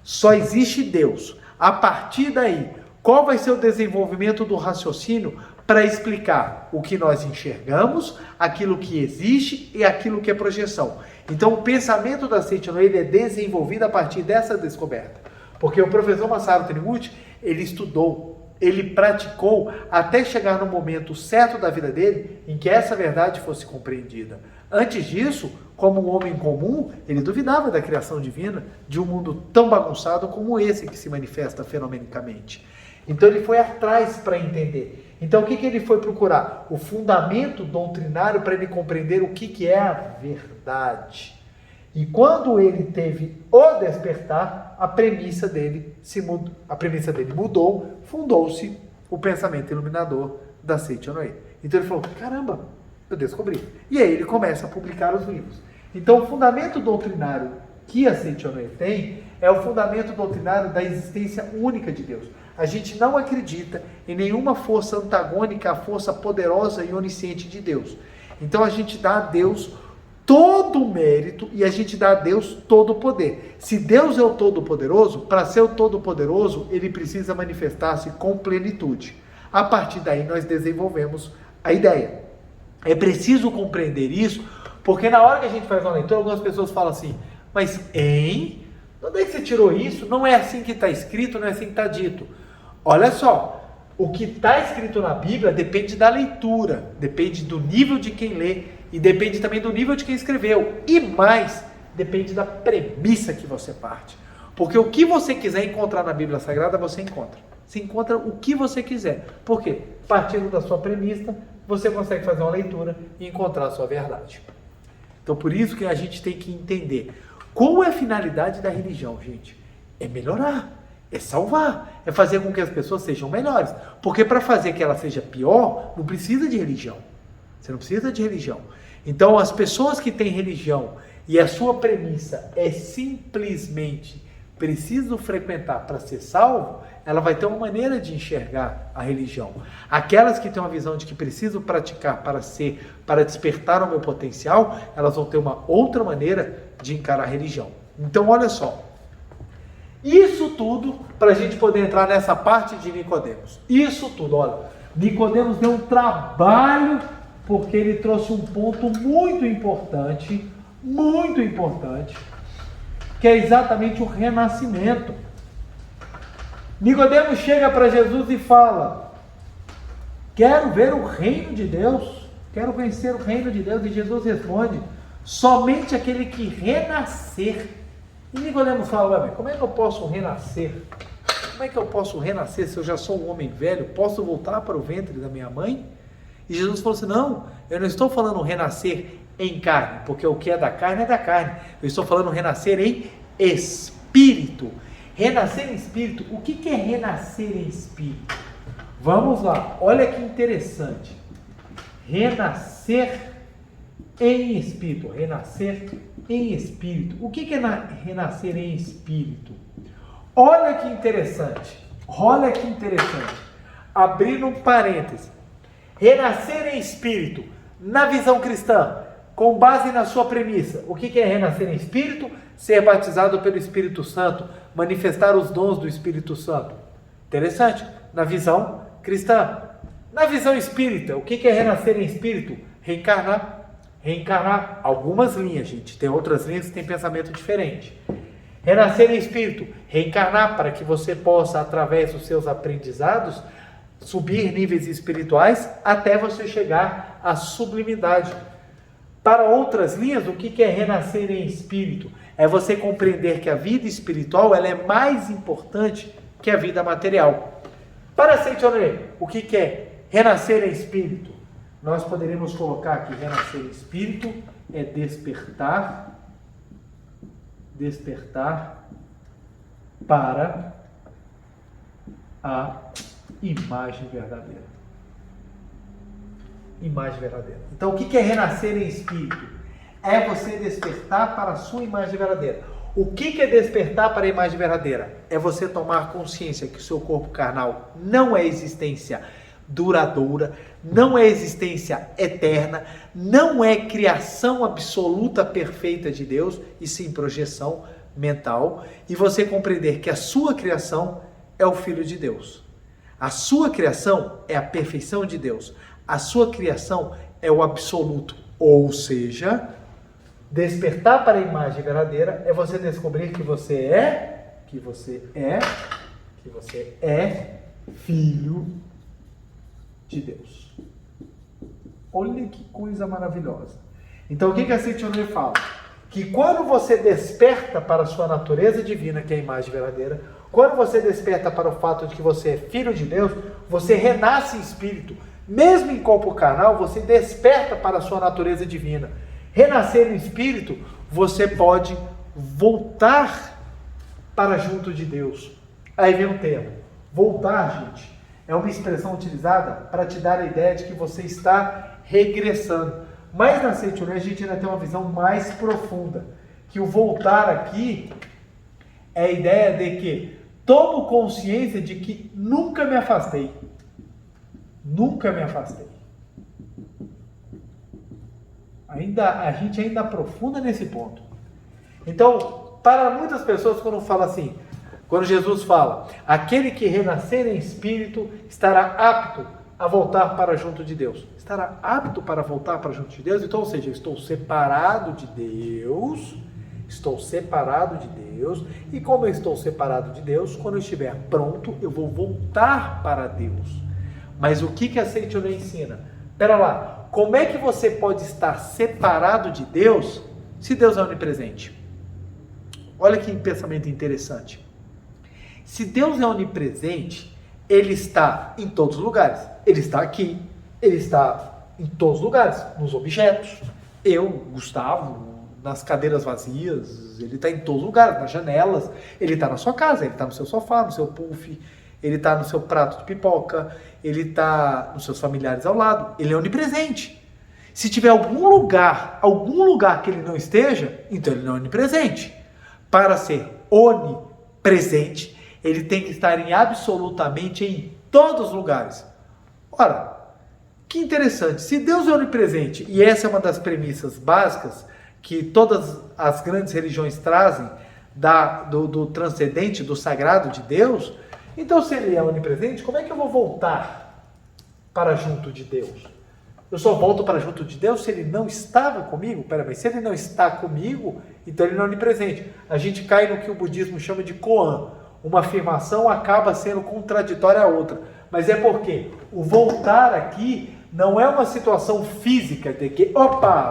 só existe Deus. A partir daí, qual vai ser o desenvolvimento do raciocínio para explicar o que nós enxergamos, aquilo que existe e aquilo que é projeção? Então, o pensamento da Seiichi é desenvolvido a partir dessa descoberta. Porque o professor Masaharu Taniguchi, ele estudou, ele praticou até chegar no momento certo da vida dele em que essa verdade fosse compreendida. Antes disso, como um homem comum, ele duvidava da criação divina de um mundo tão bagunçado como esse que se manifesta fenomenicamente. Então ele foi atrás para entender. Então o que ele foi procurar? O fundamento doutrinário para ele compreender o que é a verdade. E quando ele teve o despertar, a premissa dele mudou, fundou-se o pensamento iluminador da Seiichi Onoe. Então ele falou, caramba, eu descobri. E aí ele começa a publicar os livros. Então o fundamento doutrinário que a Seiichi Onoe tem é o fundamento doutrinário da existência única de Deus. A gente não acredita em nenhuma força antagônica à força poderosa e onisciente de Deus. Então a gente dá a Deus todo o mérito e a gente dá a Deus todo o poder. Se Deus é o Todo-Poderoso, para ser o Todo-Poderoso, ele precisa manifestar-se com plenitude. A partir daí nós desenvolvemos a ideia. É preciso compreender isso, porque na hora que a gente faz uma leitura, algumas pessoas falam assim, mas onde é que você tirou isso? Não é assim que está escrito, não é assim que está dito. Olha só, o que está escrito na Bíblia depende da leitura, depende do nível de quem lê e depende também do nível de quem escreveu. E mais, depende da premissa que você parte. Porque o que você quiser encontrar na Bíblia Sagrada, você encontra. Você encontra o que você quiser. Por quê? Partindo da sua premissa, você consegue fazer uma leitura e encontrar a sua verdade. Então, por isso que a gente tem que entender qual é a finalidade da religião, gente. É melhorar, é salvar, é fazer com que as pessoas sejam melhores. Porque para fazer que ela seja pior, não precisa de religião. Você não precisa de religião. Então, as pessoas que têm religião e a sua premissa é simplesmente preciso frequentar para ser salvo, ela vai ter uma maneira de enxergar a religião. Aquelas que têm uma visão de que preciso praticar para despertar o meu potencial, elas vão ter uma outra maneira de encarar a religião. Então, olha só. Isso tudo para a gente poder entrar nessa parte de Nicodemos. Isso tudo, olha. Nicodemos deu um trabalho porque ele trouxe um ponto muito importante, que é exatamente o renascimento. Nicodemos chega para Jesus e fala, quero ver o reino de Deus, quero conhecer o reino de Deus. E Jesus responde, somente aquele que renascer. E Nicodemos fala, mas como é que eu posso renascer? Como é que eu posso renascer se eu já sou um homem velho? Posso voltar para o ventre da minha mãe? E Jesus falou assim, não, eu não estou falando renascer em carne, porque o que é da carne é da carne. Eu estou falando renascer em espírito. Renascer em espírito, o que é renascer em espírito? Vamos lá, olha que interessante. Renascer em espírito, renascer em espírito. O que é renascer em espírito? Olha que interessante, abrindo um parêntese. Renascer em espírito, na visão cristã, com base na sua premissa. O que é renascer em espírito? Ser batizado pelo Espírito Santo, manifestar os dons do Espírito Santo. Interessante, na visão cristã. Na visão espírita, o que é renascer em espírito? Reencarnar. Reencarnar. Algumas linhas, gente. Tem outras linhas que têm pensamento diferente. Renascer em espírito. Reencarnar para que você possa, através dos seus aprendizados, subir níveis espirituais até você chegar à sublimidade. Para outras linhas, o que é renascer em espírito? É você compreender que a vida espiritual ela é mais importante que a vida material. Para Seiichi Onoe, o que é renascer em espírito? Nós poderíamos colocar aqui, renascer em espírito é despertar para a imagem verdadeira. Imagem verdadeira. Então, o que é renascer em espírito? É você despertar para a sua imagem verdadeira. O que é despertar para a imagem verdadeira? É você tomar consciência que o seu corpo carnal não é existência duradoura, não é existência eterna, não é criação absoluta perfeita de Deus, e sim projeção mental, e você compreender que a sua criação é o Filho de Deus. A sua criação é a perfeição de Deus. A sua criação é o absoluto. Ou seja, despertar para a imagem verdadeira é você descobrir que você é filho de Deus. Olha que coisa maravilhosa. Então, o que a Saint-Honoré fala? Que quando você desperta para a sua natureza divina, que é a imagem verdadeira, quando você desperta para o fato de que você é filho de Deus, você renasce em espírito. Mesmo em corpo carnal, você desperta para a sua natureza divina. Renascer em espírito, você pode voltar para junto de Deus. Aí vem um termo. Voltar, gente, é uma expressão utilizada para te dar a ideia de que você está regressando. Mas na Saint-Honoré a gente ainda tem uma visão mais profunda. Que o voltar aqui é a ideia de que tomo consciência de que nunca me afastei. Nunca me afastei. A gente ainda aprofunda nesse ponto. Então, para muitas pessoas, quando Jesus fala, aquele que renascer em espírito estará apto a voltar para junto de Deus. Estará apto para voltar para junto de Deus? Então, ou seja, eu estou separado de Deus, e como eu estou separado de Deus, quando eu estiver pronto, eu vou voltar para Deus. Mas o que a Saint-Honoré ensina? Espera lá, como é que você pode estar separado de Deus se Deus é onipresente? Olha que pensamento interessante. Se Deus é onipresente, Ele está em todos os lugares. Ele está aqui, Ele está em todos os lugares, nos objetos. Eu, Gustavo, nas cadeiras vazias, Ele está em todos os lugares, nas janelas. Ele está na sua casa, Ele está no seu sofá, no seu puff, Ele está no seu prato de pipoca, Ele está nos seus familiares ao lado. Ele é onipresente. Se tiver algum lugar que Ele não esteja, então Ele não é onipresente. Para ser onipresente, Ele tem que estar absolutamente em todos os lugares. Ora, que interessante. Se Deus é onipresente, e essa é uma das premissas básicas que todas as grandes religiões trazem do transcendente, do sagrado de Deus, então se Ele é onipresente, como é que eu vou voltar para junto de Deus? Eu só volto para junto de Deus se Ele não estava comigo? Mas se Ele não está comigo, então Ele não é onipresente. A gente cai no que o budismo chama de koan. Uma afirmação acaba sendo contraditória à outra. Mas é porque o voltar aqui não é uma situação física de que,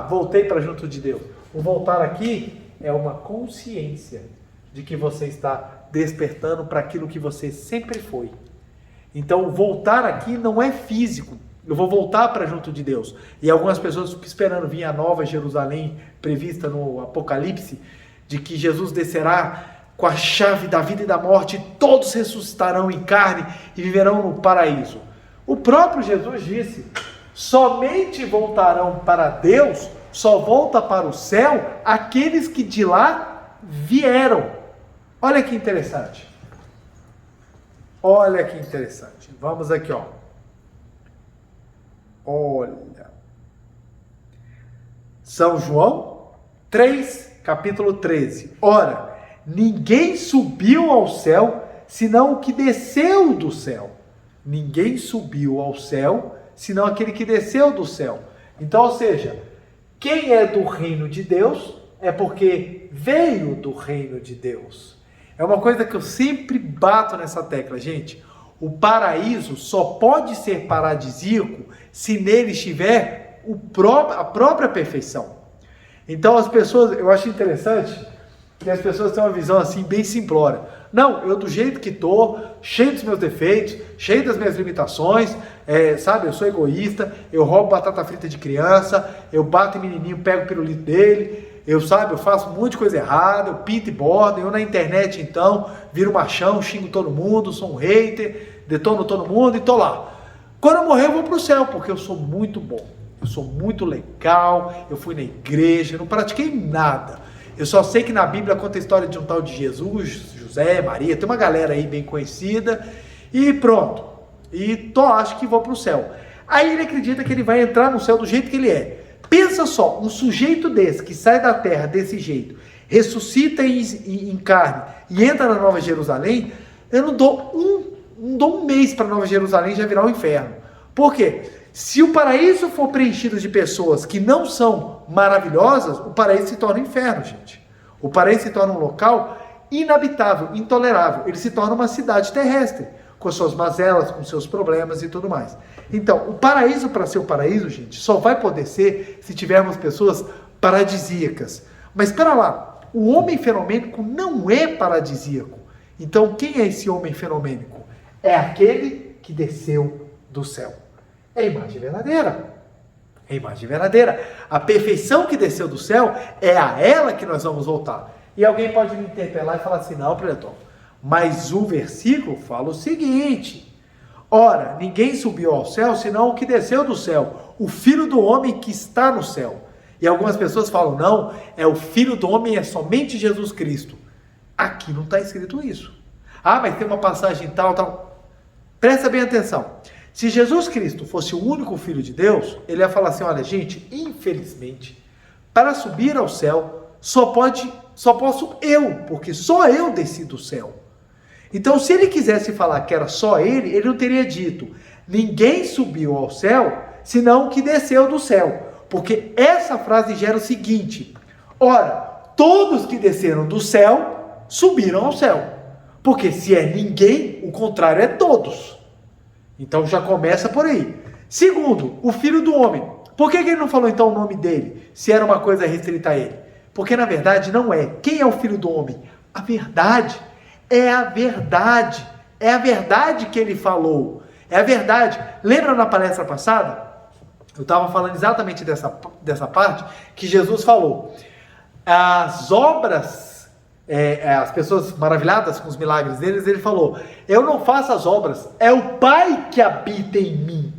voltei para junto de Deus. O voltar aqui é uma consciência de que você está despertando para aquilo que você sempre foi. Então, voltar aqui não é físico. Eu vou voltar para junto de Deus. E algumas pessoas ficam esperando vir a nova Jerusalém prevista no Apocalipse, de que Jesus descerá com a chave da vida e da morte, e todos ressuscitarão em carne e viverão no paraíso. O próprio Jesus disse, somente voltarão para Deus, só volta para o céu aqueles que de lá vieram. Olha que interessante. Olha que interessante. Vamos aqui, ó. Olha. São João 3, capítulo 13. Ora, ninguém subiu ao céu, senão o que desceu do céu. Ninguém subiu ao céu, senão aquele que desceu do céu. Então, ou seja, quem é do reino de Deus é porque veio do reino de Deus. É uma coisa que eu sempre bato nessa tecla, gente. O paraíso só pode ser paradisíaco se nele estiver a própria perfeição. Então as pessoas, eu acho interessante que as pessoas têm uma visão assim bem simplória. Não, eu do jeito que tô, cheio dos meus defeitos, cheio das minhas limitações, sabe, eu sou egoísta, eu roubo batata frita de criança, eu bato em menininho, pego o pirulito dele, eu faço um monte de coisa errada, eu pinto e bordo, eu na internet então, viro machão, xingo todo mundo, sou um hater, detono todo mundo e tô lá. Quando eu morrer eu vou pro céu, porque eu sou muito bom, eu sou muito legal, eu fui na igreja, não pratiquei nada. Eu só sei que na Bíblia conta a história de um tal de Jesus, José, Maria, tem uma galera aí bem conhecida, e pronto. E acho que vou pro céu. Aí ele acredita que ele vai entrar no céu do jeito que ele é. Pensa só, um sujeito desse, que sai da terra desse jeito, ressuscita em carne e entra na Nova Jerusalém, eu não dou um mês para Nova Jerusalém já virar um inferno. Por quê? Se o paraíso for preenchido de pessoas que não são maravilhosas, o paraíso se torna um inferno, gente. O paraíso se torna um local inabitável, intolerável. Ele se torna uma cidade terrestre, com suas mazelas, com seus problemas e tudo mais. Então, o paraíso, para ser o paraíso, gente, só vai poder ser se tivermos pessoas paradisíacas. Mas espera lá, o homem fenomênico não é paradisíaco. Então, quem é esse homem fenomênico? É aquele que desceu do céu. É a imagem verdadeira. É a imagem verdadeira. A perfeição que desceu do céu é a ela que nós vamos voltar. E alguém pode me interpelar e falar assim, não, Preleton, mas o versículo fala o seguinte: ora, ninguém subiu ao céu, senão o que desceu do céu, o Filho do Homem que está no céu. E algumas pessoas falam, não, o Filho do Homem é somente Jesus Cristo. Aqui não está escrito isso. Ah, mas tem uma passagem tal. Presta bem atenção. Se Jesus Cristo fosse o único Filho de Deus, ele ia falar assim, olha, gente, infelizmente, para subir ao céu, só posso eu, porque só eu desci do céu. Então, se ele quisesse falar que era só ele não teria dito, ninguém subiu ao céu, senão o que desceu do céu. Porque essa frase gera o seguinte, ora, todos que desceram do céu, subiram ao céu. Porque se é ninguém, o contrário é todos. Então já começa por aí. Segundo, o Filho do Homem. Por que ele não falou então o nome dele, se era uma coisa restrita a ele? Porque na verdade não é. Quem é o Filho do Homem? A verdade. É a verdade. É a verdade que ele falou. É a verdade. Lembra na palestra passada? Eu estava falando exatamente dessa parte que Jesus falou. As obras... as pessoas maravilhadas com os milagres deles, ele falou, eu não faço as obras, é o Pai que habita em mim,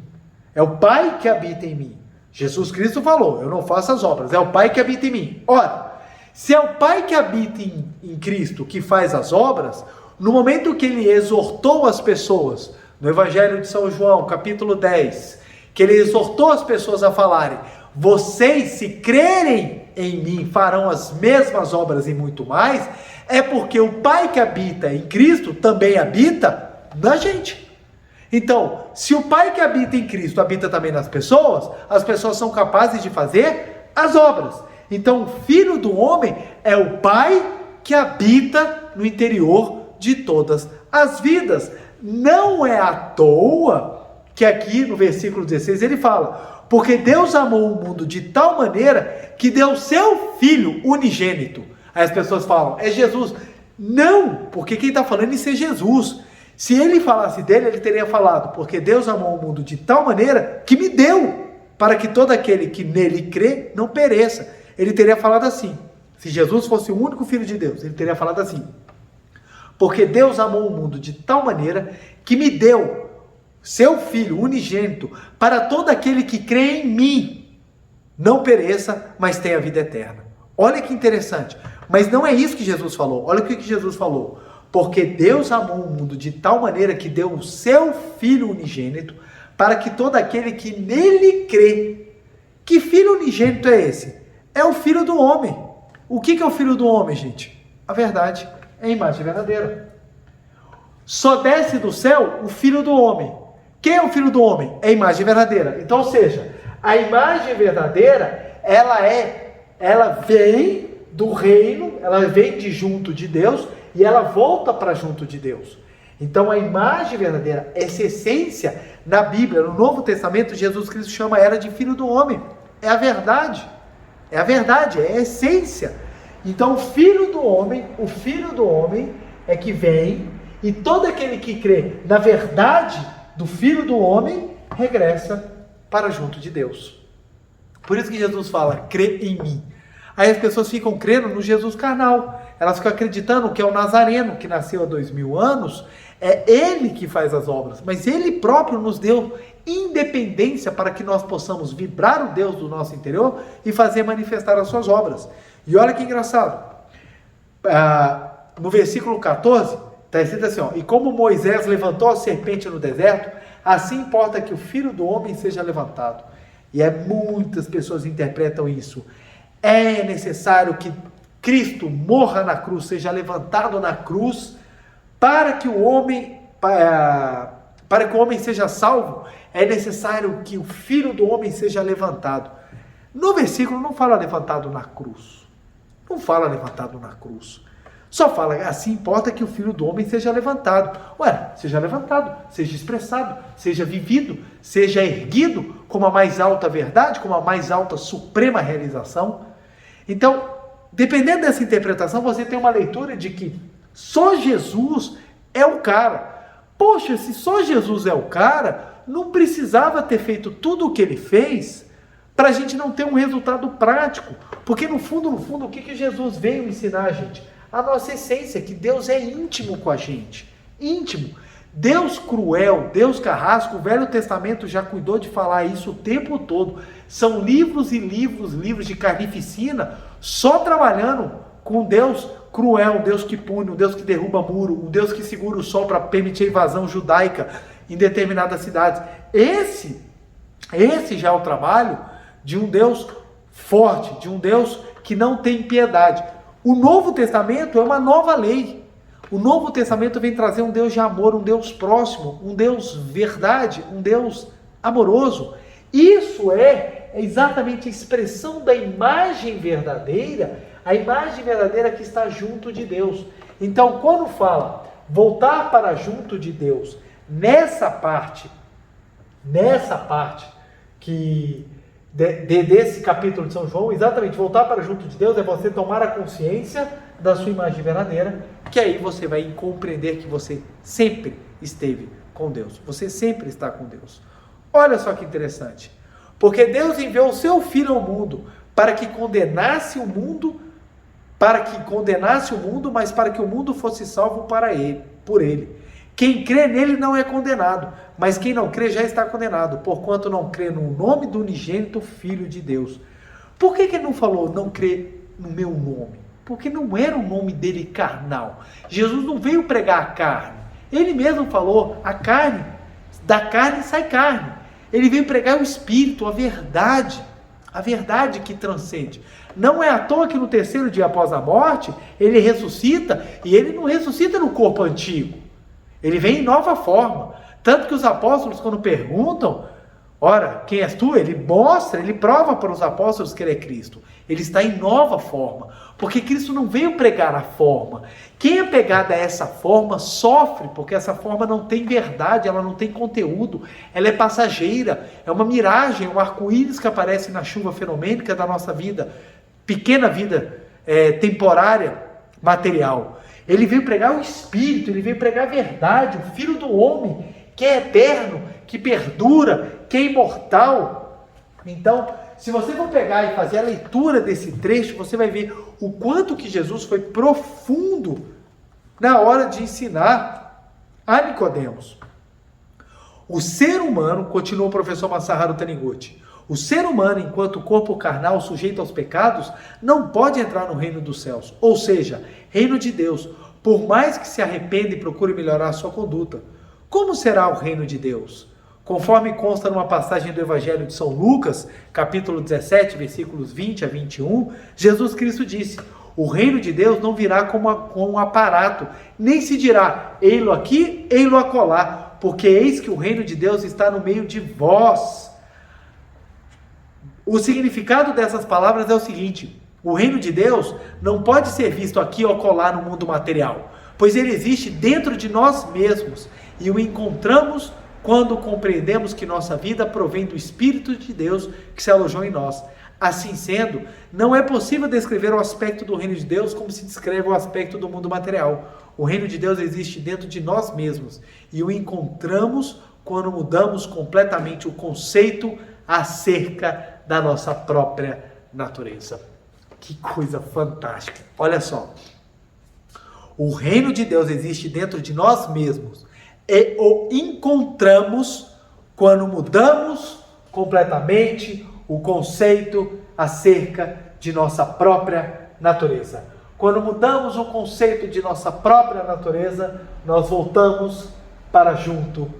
é o Pai que habita em mim. Jesus Cristo falou, eu não faço as obras, é o Pai que habita em mim. Ora, se é o Pai que habita em Cristo que faz as obras, no momento que ele exortou as pessoas, no Evangelho de São João, capítulo 10, que ele exortou as pessoas a falarem, vocês se crerem em mim farão as mesmas obras e muito mais, é porque o Pai que habita em Cristo também habita na gente. Então, se o Pai que habita em Cristo habita também nas pessoas, as pessoas são capazes de fazer as obras. Então, o Filho do Homem é o Pai que habita no interior de todas as vidas. Não é à toa que aqui no versículo 16 ele fala, porque Deus amou o mundo de tal maneira que deu seu Filho unigênito. Aí as pessoas falam, é Jesus. Não, porque quem está falando isso é Jesus. Se ele falasse dele, ele teria falado, porque Deus amou o mundo de tal maneira que me deu, para que todo aquele que nele crê não pereça. Ele teria falado assim, se Jesus fosse o único Filho de Deus, ele teria falado assim, porque Deus amou o mundo de tal maneira que me deu seu Filho unigênito, para todo aquele que crê em mim, não pereça, mas tenha vida eterna. Olha que interessante. Mas não é isso que Jesus falou. Olha o que Jesus falou. Porque Deus amou o mundo de tal maneira que deu o seu Filho unigênito, para que todo aquele que nele crê. Que Filho unigênito é esse? É o Filho do Homem. O que é o Filho do Homem, gente? A verdade é a imagem verdadeira. Só desce do céu o Filho do Homem. Quem é o Filho do Homem? É a imagem verdadeira. Então, ou seja, a imagem verdadeira, ela vem do reino, ela vem de junto de Deus e ela volta para junto de Deus. Então, a imagem verdadeira, essa essência, na Bíblia, no Novo Testamento, Jesus Cristo chama ela de Filho do Homem. É a verdade. É a verdade, é a essência. Então, o Filho do Homem é que vem e todo aquele que crê na verdade do Filho do Homem regressa para junto de Deus. Por isso que Jesus fala, crê em mim. Aí as pessoas ficam crendo no Jesus carnal. Elas ficam acreditando que é o Nazareno, que nasceu há 2000 anos, é ele que faz as obras. Mas ele próprio nos deu independência para que nós possamos vibrar o Deus do nosso interior e fazer manifestar as suas obras. E olha que engraçado. No versículo 14, está escrito assim, ó, e como Moisés levantou a serpente no deserto, assim importa que o Filho do Homem seja levantado. E muitas pessoas interpretam isso. É necessário que Cristo morra na cruz, seja levantado na cruz, para que o homem seja salvo, é necessário que o Filho do Homem seja levantado. No versículo não fala levantado na cruz. Não fala levantado na cruz. Só fala, assim importa que o Filho do Homem seja levantado. Ué, seja levantado, seja expressado, seja vivido, seja erguido como a mais alta verdade, como a mais alta suprema realização. Então, dependendo dessa interpretação, você tem uma leitura de que só Jesus é o cara. Poxa, se só Jesus é o cara, não precisava ter feito tudo o que ele fez para a gente não ter um resultado prático. Porque no fundo, o que Jesus veio ensinar a gente? A nossa essência, que Deus é íntimo com a gente. Íntimo. Deus cruel, Deus carrasco, o Velho Testamento já cuidou de falar isso o tempo todo. São livros e livros de carnificina, só trabalhando com Deus cruel, um Deus que pune, um Deus que derruba muro, um Deus que segura o sol para permitir a invasão judaica em determinadas cidades. Esse já é o trabalho de um Deus forte, de um Deus que não tem piedade. O Novo Testamento é uma nova lei. O Novo Testamento vem trazer um Deus de amor, um Deus próximo, um Deus verdade, um Deus amoroso. Isso é exatamente a expressão da imagem verdadeira, a imagem verdadeira que está junto de Deus. Então, quando fala voltar para junto de Deus, nessa parte que desse capítulo de São João, exatamente, voltar para junto de Deus é você tomar a consciência da sua imagem verdadeira, que aí você vai compreender que você sempre esteve com Deus. Você sempre está com Deus. Olha só que interessante. Porque Deus enviou o seu Filho ao mundo para que condenasse o mundo, mas para que o mundo fosse salvo por ele. Quem crê nele não é condenado, mas quem não crê já está condenado, porquanto não crê no nome do unigênito Filho de Deus. Por que ele não falou, não crê no meu nome? Porque não era o nome dele carnal. Jesus não veio pregar a carne. Ele mesmo falou, da carne sai carne. Ele veio pregar o Espírito, a verdade que transcende. Não é à toa que no terceiro dia após a morte, ele ressuscita, e ele não ressuscita no corpo antigo. Ele vem em nova forma. Tanto que os apóstolos, quando perguntam, ora, quem és tu? Ele prova para os apóstolos que ele é Cristo. Ele está em nova forma. Porque Cristo não veio pregar a forma. Quem é pegado a essa forma sofre, porque essa forma não tem verdade, ela não tem conteúdo, ela é passageira, é uma miragem, um arco-íris que aparece na chuva fenomênica da nossa vida, pequena vida temporária, material. Ele veio pregar o Espírito, ele veio pregar a verdade, o Filho do Homem, que é eterno, que perdura, que é imortal. Então, se você for pegar e fazer a leitura desse trecho, você vai ver o quanto que Jesus foi profundo na hora de ensinar a Nicodemos. O ser humano, continua o professor Masaharu Taniguchi, o ser humano, enquanto corpo carnal sujeito aos pecados, não pode entrar no reino dos céus, ou seja, reino de Deus, por mais que se arrependa e procure melhorar a sua conduta. Como será o reino de Deus? Conforme consta numa passagem do Evangelho de São Lucas, capítulo 17, versículos 20 a 21, Jesus Cristo disse, o reino de Deus não virá com um aparato, nem se dirá, ei-lo aqui, ei-lo acolá, porque eis que o reino de Deus está no meio de vós. O significado dessas palavras é o seguinte, o reino de Deus não pode ser visto aqui ou acolá no mundo material, pois ele existe dentro de nós mesmos, e o encontramos quando compreendemos que nossa vida provém do Espírito de Deus que se alojou em nós. Assim sendo, não é possível descrever o aspecto do reino de Deus como se descreve o aspecto do mundo material. O reino de Deus existe dentro de nós mesmos e o encontramos quando mudamos completamente o conceito acerca da nossa própria natureza. Que coisa fantástica! Olha só. O reino de Deus existe dentro de nós mesmos e o encontramos quando mudamos completamente o conceito acerca de nossa própria natureza. Quando mudamos o conceito de nossa própria natureza, nós voltamos para junto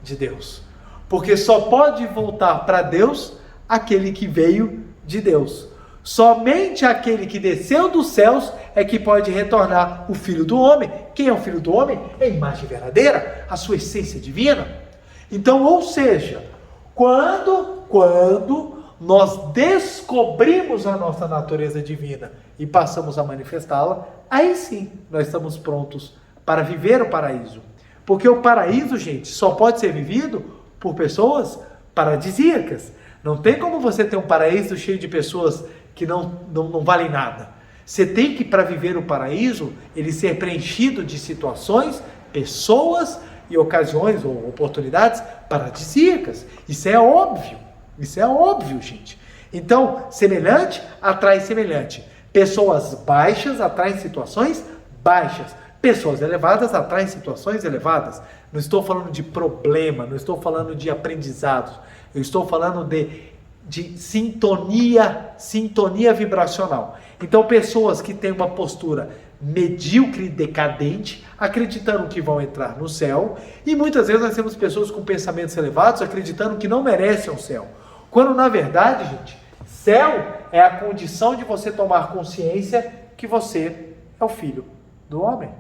de Deus. Porque só pode voltar para Deus aquele que veio de Deus. Somente aquele que desceu dos céus é que pode retornar o Filho do Homem. Quem é o Filho do Homem? É a imagem verdadeira, a sua essência divina. Então, ou seja, quando nós descobrimos a nossa natureza divina e passamos a manifestá-la, aí sim nós estamos prontos para viver o paraíso. Porque o paraíso, gente, só pode ser vivido por pessoas paradisíacas. Não tem como você ter um paraíso cheio de pessoas que não valem nada. Você tem que, para viver o paraíso, ele ser preenchido de situações, pessoas e ocasiões ou oportunidades paradisíacas. Isso é óbvio, gente. Então, semelhante atrai semelhante. Pessoas baixas atraem situações baixas. Pessoas elevadas atraem situações elevadas. Não estou falando de problema, não estou falando de aprendizados. Eu estou falando de sintonia vibracional. Então, pessoas que têm uma postura medíocre e decadente, acreditando que vão entrar no céu, e muitas vezes nós temos pessoas com pensamentos elevados, acreditando que não merecem o céu. Quando, na verdade, gente, céu é a condição de você tomar consciência que você é o Filho do Homem.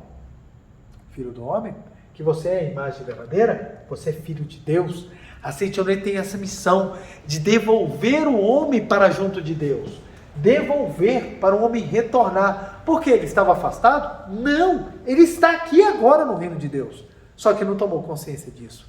Filho do Homem? Que você é a imagem verdadeira? Você é Filho de Deus. A Seitianoye tem essa missão de devolver o homem para junto de Deus. Devolver para o homem retornar. Por que ele estava afastado? Não, ele está aqui agora no reino de Deus. Só que não tomou consciência disso.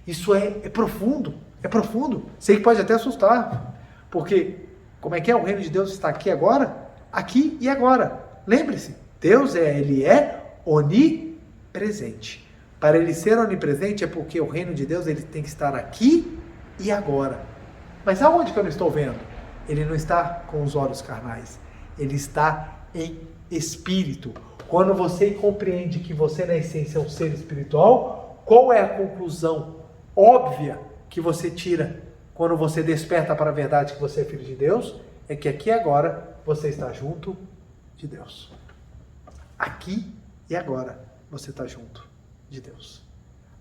Isso é profundo, é profundo. Sei que pode até assustar. Porque como é que é? O reino de Deus está aqui agora? Aqui e agora. Lembre-se, Deus ele é onipresente. Para ele ser onipresente é porque o reino de Deus ele tem que estar aqui e agora. Mas aonde que eu não estou vendo? Ele não está com os olhos carnais. Ele está em espírito. Quando você compreende que você na essência é um ser espiritual, qual é a conclusão óbvia que você tira quando você desperta para a verdade que você é filho de Deus? É que aqui e agora você está junto de Deus. Aqui e agora você está junto de Deus.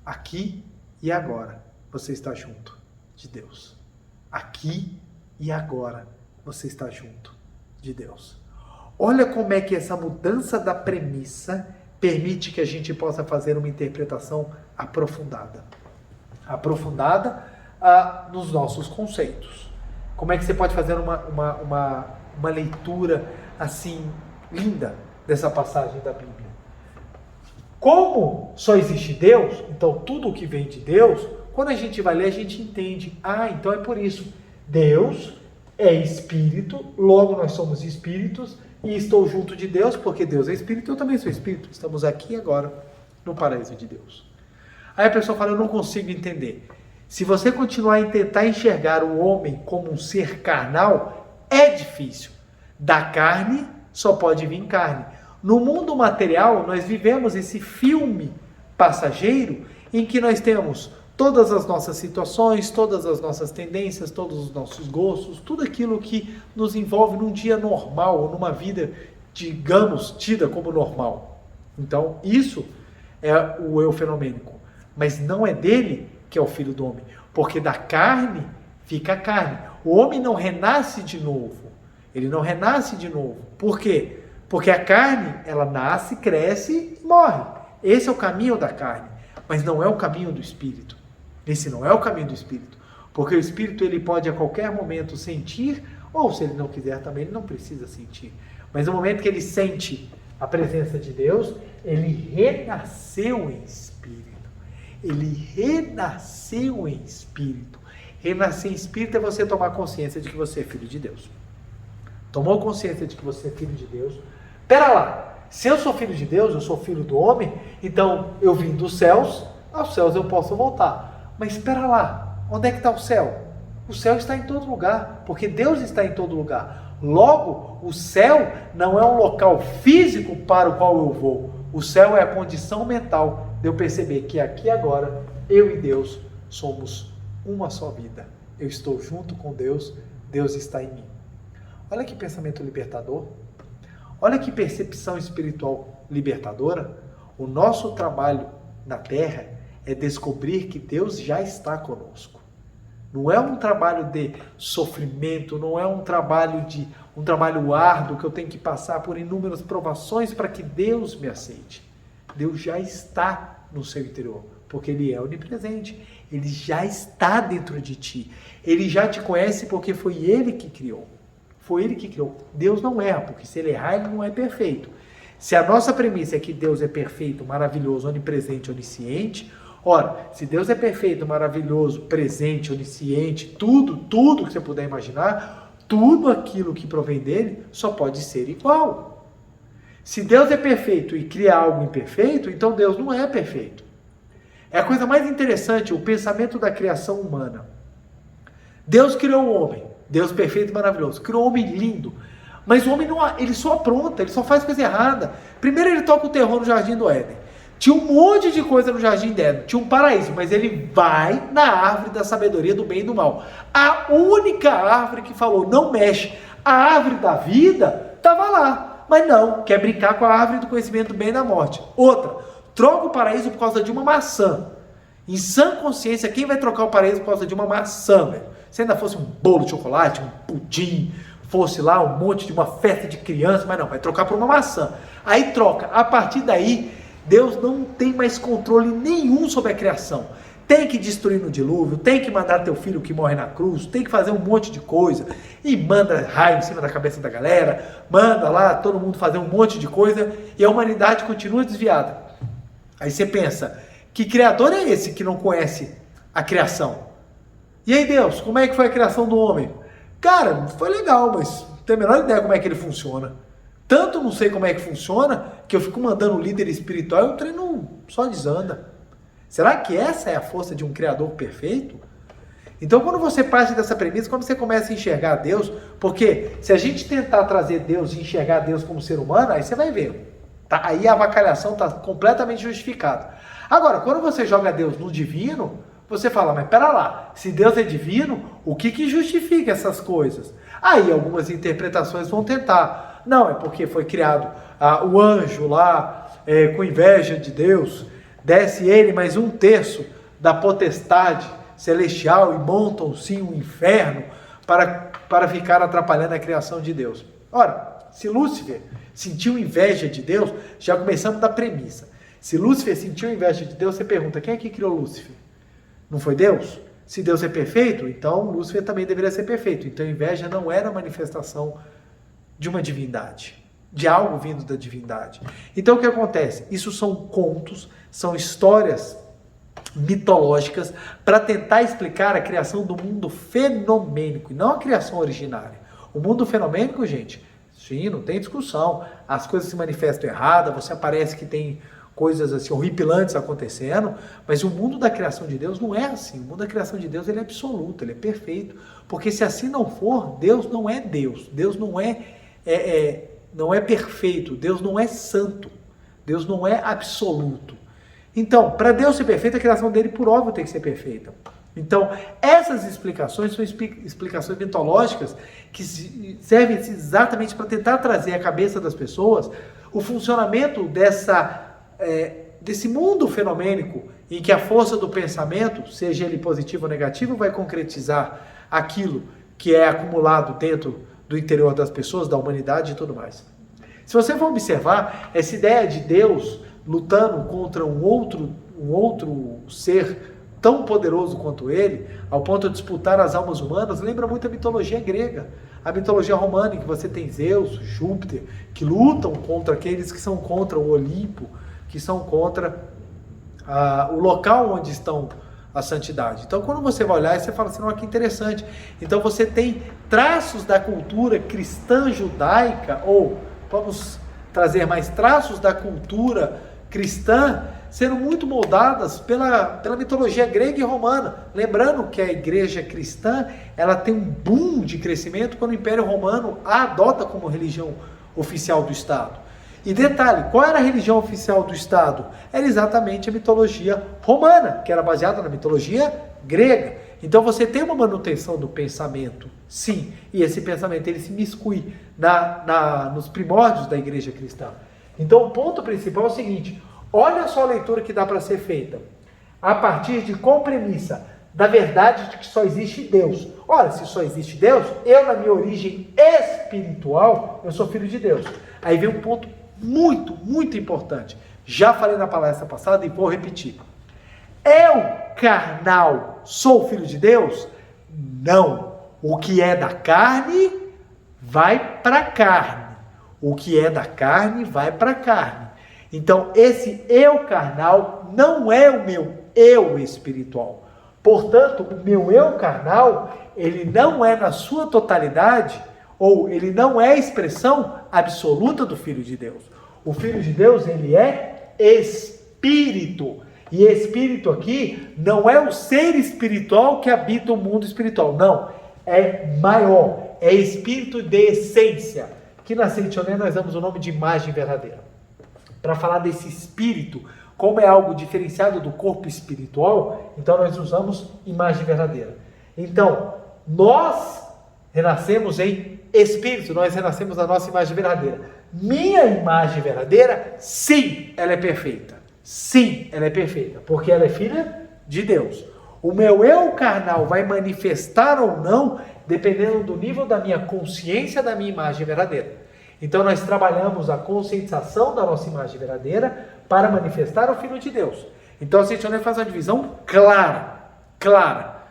Aqui e agora você está junto de Deus. Aqui e agora você está junto de Deus. Olha como é que essa mudança da premissa permite que a gente possa fazer uma interpretação aprofundada. Aprofundada nos nossos conceitos. Como é que você pode fazer uma leitura assim linda dessa passagem da Bíblia? Como só existe Deus, então tudo o que vem de Deus, quando a gente vai ler, a gente entende. Então é por isso. Deus é espírito, logo nós somos espíritos, e estou junto de Deus, porque Deus é espírito, eu também sou espírito. Estamos aqui agora, no paraíso de Deus. Aí a pessoa fala, eu não consigo entender. Se você continuar a tentar enxergar o homem como um ser carnal, é difícil. Da carne, só pode vir carne. No mundo material, nós vivemos esse filme passageiro em que nós temos todas as nossas situações, todas as nossas tendências, todos os nossos gostos, tudo aquilo que nos envolve num dia normal, ou numa vida, digamos, tida como normal. Então, isso é o eu fenomênico. Mas não é dele que é o Filho do Homem, porque da carne fica a carne. O homem não renasce de novo. Ele não renasce de novo. Por quê? Porque a carne, ela nasce, cresce e morre. Esse é o caminho da carne, mas não é o caminho do Espírito. Esse não é o caminho do Espírito, porque o Espírito ele pode a qualquer momento sentir, ou se ele não quiser também, ele não precisa sentir. Mas no momento que ele sente a presença de Deus, ele renasceu em Espírito. Ele renasceu em Espírito. Renascer em Espírito é você tomar consciência de que você é filho de Deus. Tomou consciência de que você é filho de Deus? Pera lá, se eu sou filho de Deus, eu sou filho do homem, então eu vim dos céus, aos céus eu posso voltar. Mas espera lá, onde é que está o céu? O céu está em todo lugar, porque Deus está em todo lugar. Logo, o céu não é um local físico para o qual eu vou. O céu é a condição mental de eu perceber que aqui e agora, eu e Deus somos uma só vida. Eu estou junto com Deus, Deus está em mim. Olha que pensamento libertador. Olha que percepção espiritual libertadora. O nosso trabalho na terra é descobrir que Deus já está conosco. Não é um trabalho de sofrimento, não é um trabalho árduo que eu tenho que passar por inúmeras provações para que Deus me aceite. Deus já está no seu interior, porque Ele é onipresente. Ele já está dentro de ti. Ele já te conhece porque foi Ele que criou. Foi Ele que criou. Deus não erra, porque se Ele errar, Ele não é perfeito. Se a nossa premissa é que Deus é perfeito, maravilhoso, onipresente, onisciente, ora, se Deus é perfeito, maravilhoso, presente, onisciente, tudo que você puder imaginar, tudo aquilo que provém dele só pode ser igual. Se Deus é perfeito e cria algo imperfeito, então Deus não é perfeito. É a coisa mais interessante, o pensamento da criação humana. Deus criou o homem, Deus perfeito e maravilhoso, criou o homem lindo, mas o homem ele só apronta, ele só faz coisa errada. Primeiro ele toca o terror no jardim do Éden. Tinha um monte de coisa no jardim do Éden, tinha um paraíso, mas ele vai na árvore da sabedoria do bem e do mal. A única árvore que falou, não mexe, a árvore da vida, estava lá. Mas não, quer brincar com a árvore do conhecimento do bem e da morte. Outra, troca o paraíso por causa de uma maçã. Em sã consciência, quem vai trocar o paraíso por causa de uma maçã, velho? Se ainda fosse um bolo de chocolate, um pudim, fosse lá um monte de uma festa de criança, mas não, vai trocar por uma maçã. Aí troca, a partir daí, Deus não tem mais controle nenhum sobre a criação. Tem que destruir no dilúvio, tem que mandar teu filho que morre na cruz, tem que fazer um monte de coisa, e manda raio em cima da cabeça da galera, manda lá todo mundo fazer um monte de coisa, e a humanidade continua desviada. Aí você pensa, que criador é esse que não conhece a criação? E aí Deus, como é que foi a criação do homem? Cara, foi legal, mas não tenho a menor ideia como é que ele funciona. Tanto não sei como é que funciona, que eu fico mandando um líder espiritual e o treino só desanda. Será que essa é a força de um Criador perfeito? Então, quando você parte dessa premissa, quando você começa a enxergar Deus, porque se a gente tentar trazer Deus e enxergar Deus como ser humano, aí você vai ver. Tá? Aí a avacalhação está completamente justificada. Agora, quando você joga Deus no divino, você fala, mas pera lá, se Deus é divino, o que justifica essas coisas? Aí algumas interpretações vão tentar. Não, é porque foi criado o anjo lá, com inveja de Deus, desce ele mais 1/3 da potestade celestial e montam sim um inferno para ficar atrapalhando a criação de Deus. Ora, se Lúcifer sentiu inveja de Deus, já começamos da premissa. Se Lúcifer sentiu inveja de Deus, você pergunta, quem é que criou Lúcifer? Não foi Deus? Se Deus é perfeito, então Lúcifer também deveria ser perfeito. Então inveja não era manifestação de uma divindade, de algo vindo da divindade. Então o que acontece? Isso são contos, são histórias mitológicas para tentar explicar a criação do mundo fenomênico e não a criação originária. O mundo fenomênico, gente, sim, não tem discussão. As coisas se manifestam erradas, você aparece que tem coisas assim horripilantes acontecendo, mas o mundo da criação de Deus não é assim. O mundo da criação de Deus ele é absoluto, ele é perfeito, porque se assim não for, Deus não é Deus. Deus não é perfeito, Deus não é santo, Deus não é absoluto. Então, para Deus ser perfeito, a criação dele, por óbvio, tem que ser perfeita. Então, essas explicações são explicações mitológicas que servem exatamente para tentar trazer à cabeça das pessoas o funcionamento desse mundo fenomênico em que a força do pensamento, seja ele positivo ou negativo, vai concretizar aquilo que é acumulado dentro do interior das pessoas, da humanidade e tudo mais. Se você for observar, essa ideia de Deus lutando contra um outro ser tão poderoso quanto ele, ao ponto de disputar as almas humanas, lembra muito a mitologia grega, a mitologia romana, em que você tem Zeus, Júpiter, que lutam contra aqueles que são contra o Olimpo, que são contra o local onde estão a santidade. Então, quando você vai olhar, você fala assim, não, que interessante. Então, você tem traços da cultura cristã judaica, ou vamos trazer mais traços da cultura cristã, sendo muito moldadas pela mitologia grega e romana. Lembrando que a igreja cristã, ela tem um boom de crescimento quando o Império Romano a adota como religião oficial do Estado. E detalhe, qual era a religião oficial do Estado? Era exatamente a mitologia romana, que era baseada na mitologia grega. Então você tem uma manutenção do pensamento, sim, e esse pensamento ele se miscui nos primórdios da igreja cristã. Então o ponto principal é o seguinte: olha só a leitura que dá para ser feita. A partir de qual premissa? Da verdade de que só existe Deus. Ora, se só existe Deus, eu na minha origem espiritual, eu sou filho de Deus. Aí vem um ponto muito, muito importante. Já falei na palestra passada e vou repetir. Eu, carnal, sou filho de Deus? Não. O que é da carne, vai para a carne. O que é da carne, vai para a carne. Então, esse eu carnal não é o meu eu espiritual. Portanto, o meu eu carnal, ele não é na sua totalidade, ou ele não é a expressão absoluta do Filho de Deus. O Filho de Deus, ele é espírito. E espírito aqui não é o ser espiritual que habita o mundo espiritual. Não, é maior. É espírito de essência. Que na Seichoné nós damos o nome de imagem verdadeira. Para falar desse espírito, como é algo diferenciado do corpo espiritual, então nós usamos imagem verdadeira. Então, nós renascemos em espírito, nós renascemos na nossa imagem verdadeira. Minha imagem verdadeira, sim, ela é perfeita. Sim, ela é perfeita, porque ela é filha de Deus. O meu eu carnal vai manifestar ou não, dependendo do nível da minha consciência da minha imagem verdadeira. Então nós trabalhamos a conscientização da nossa imagem verdadeira para manifestar o Filho de Deus. Então a Seichoné faz uma divisão clara.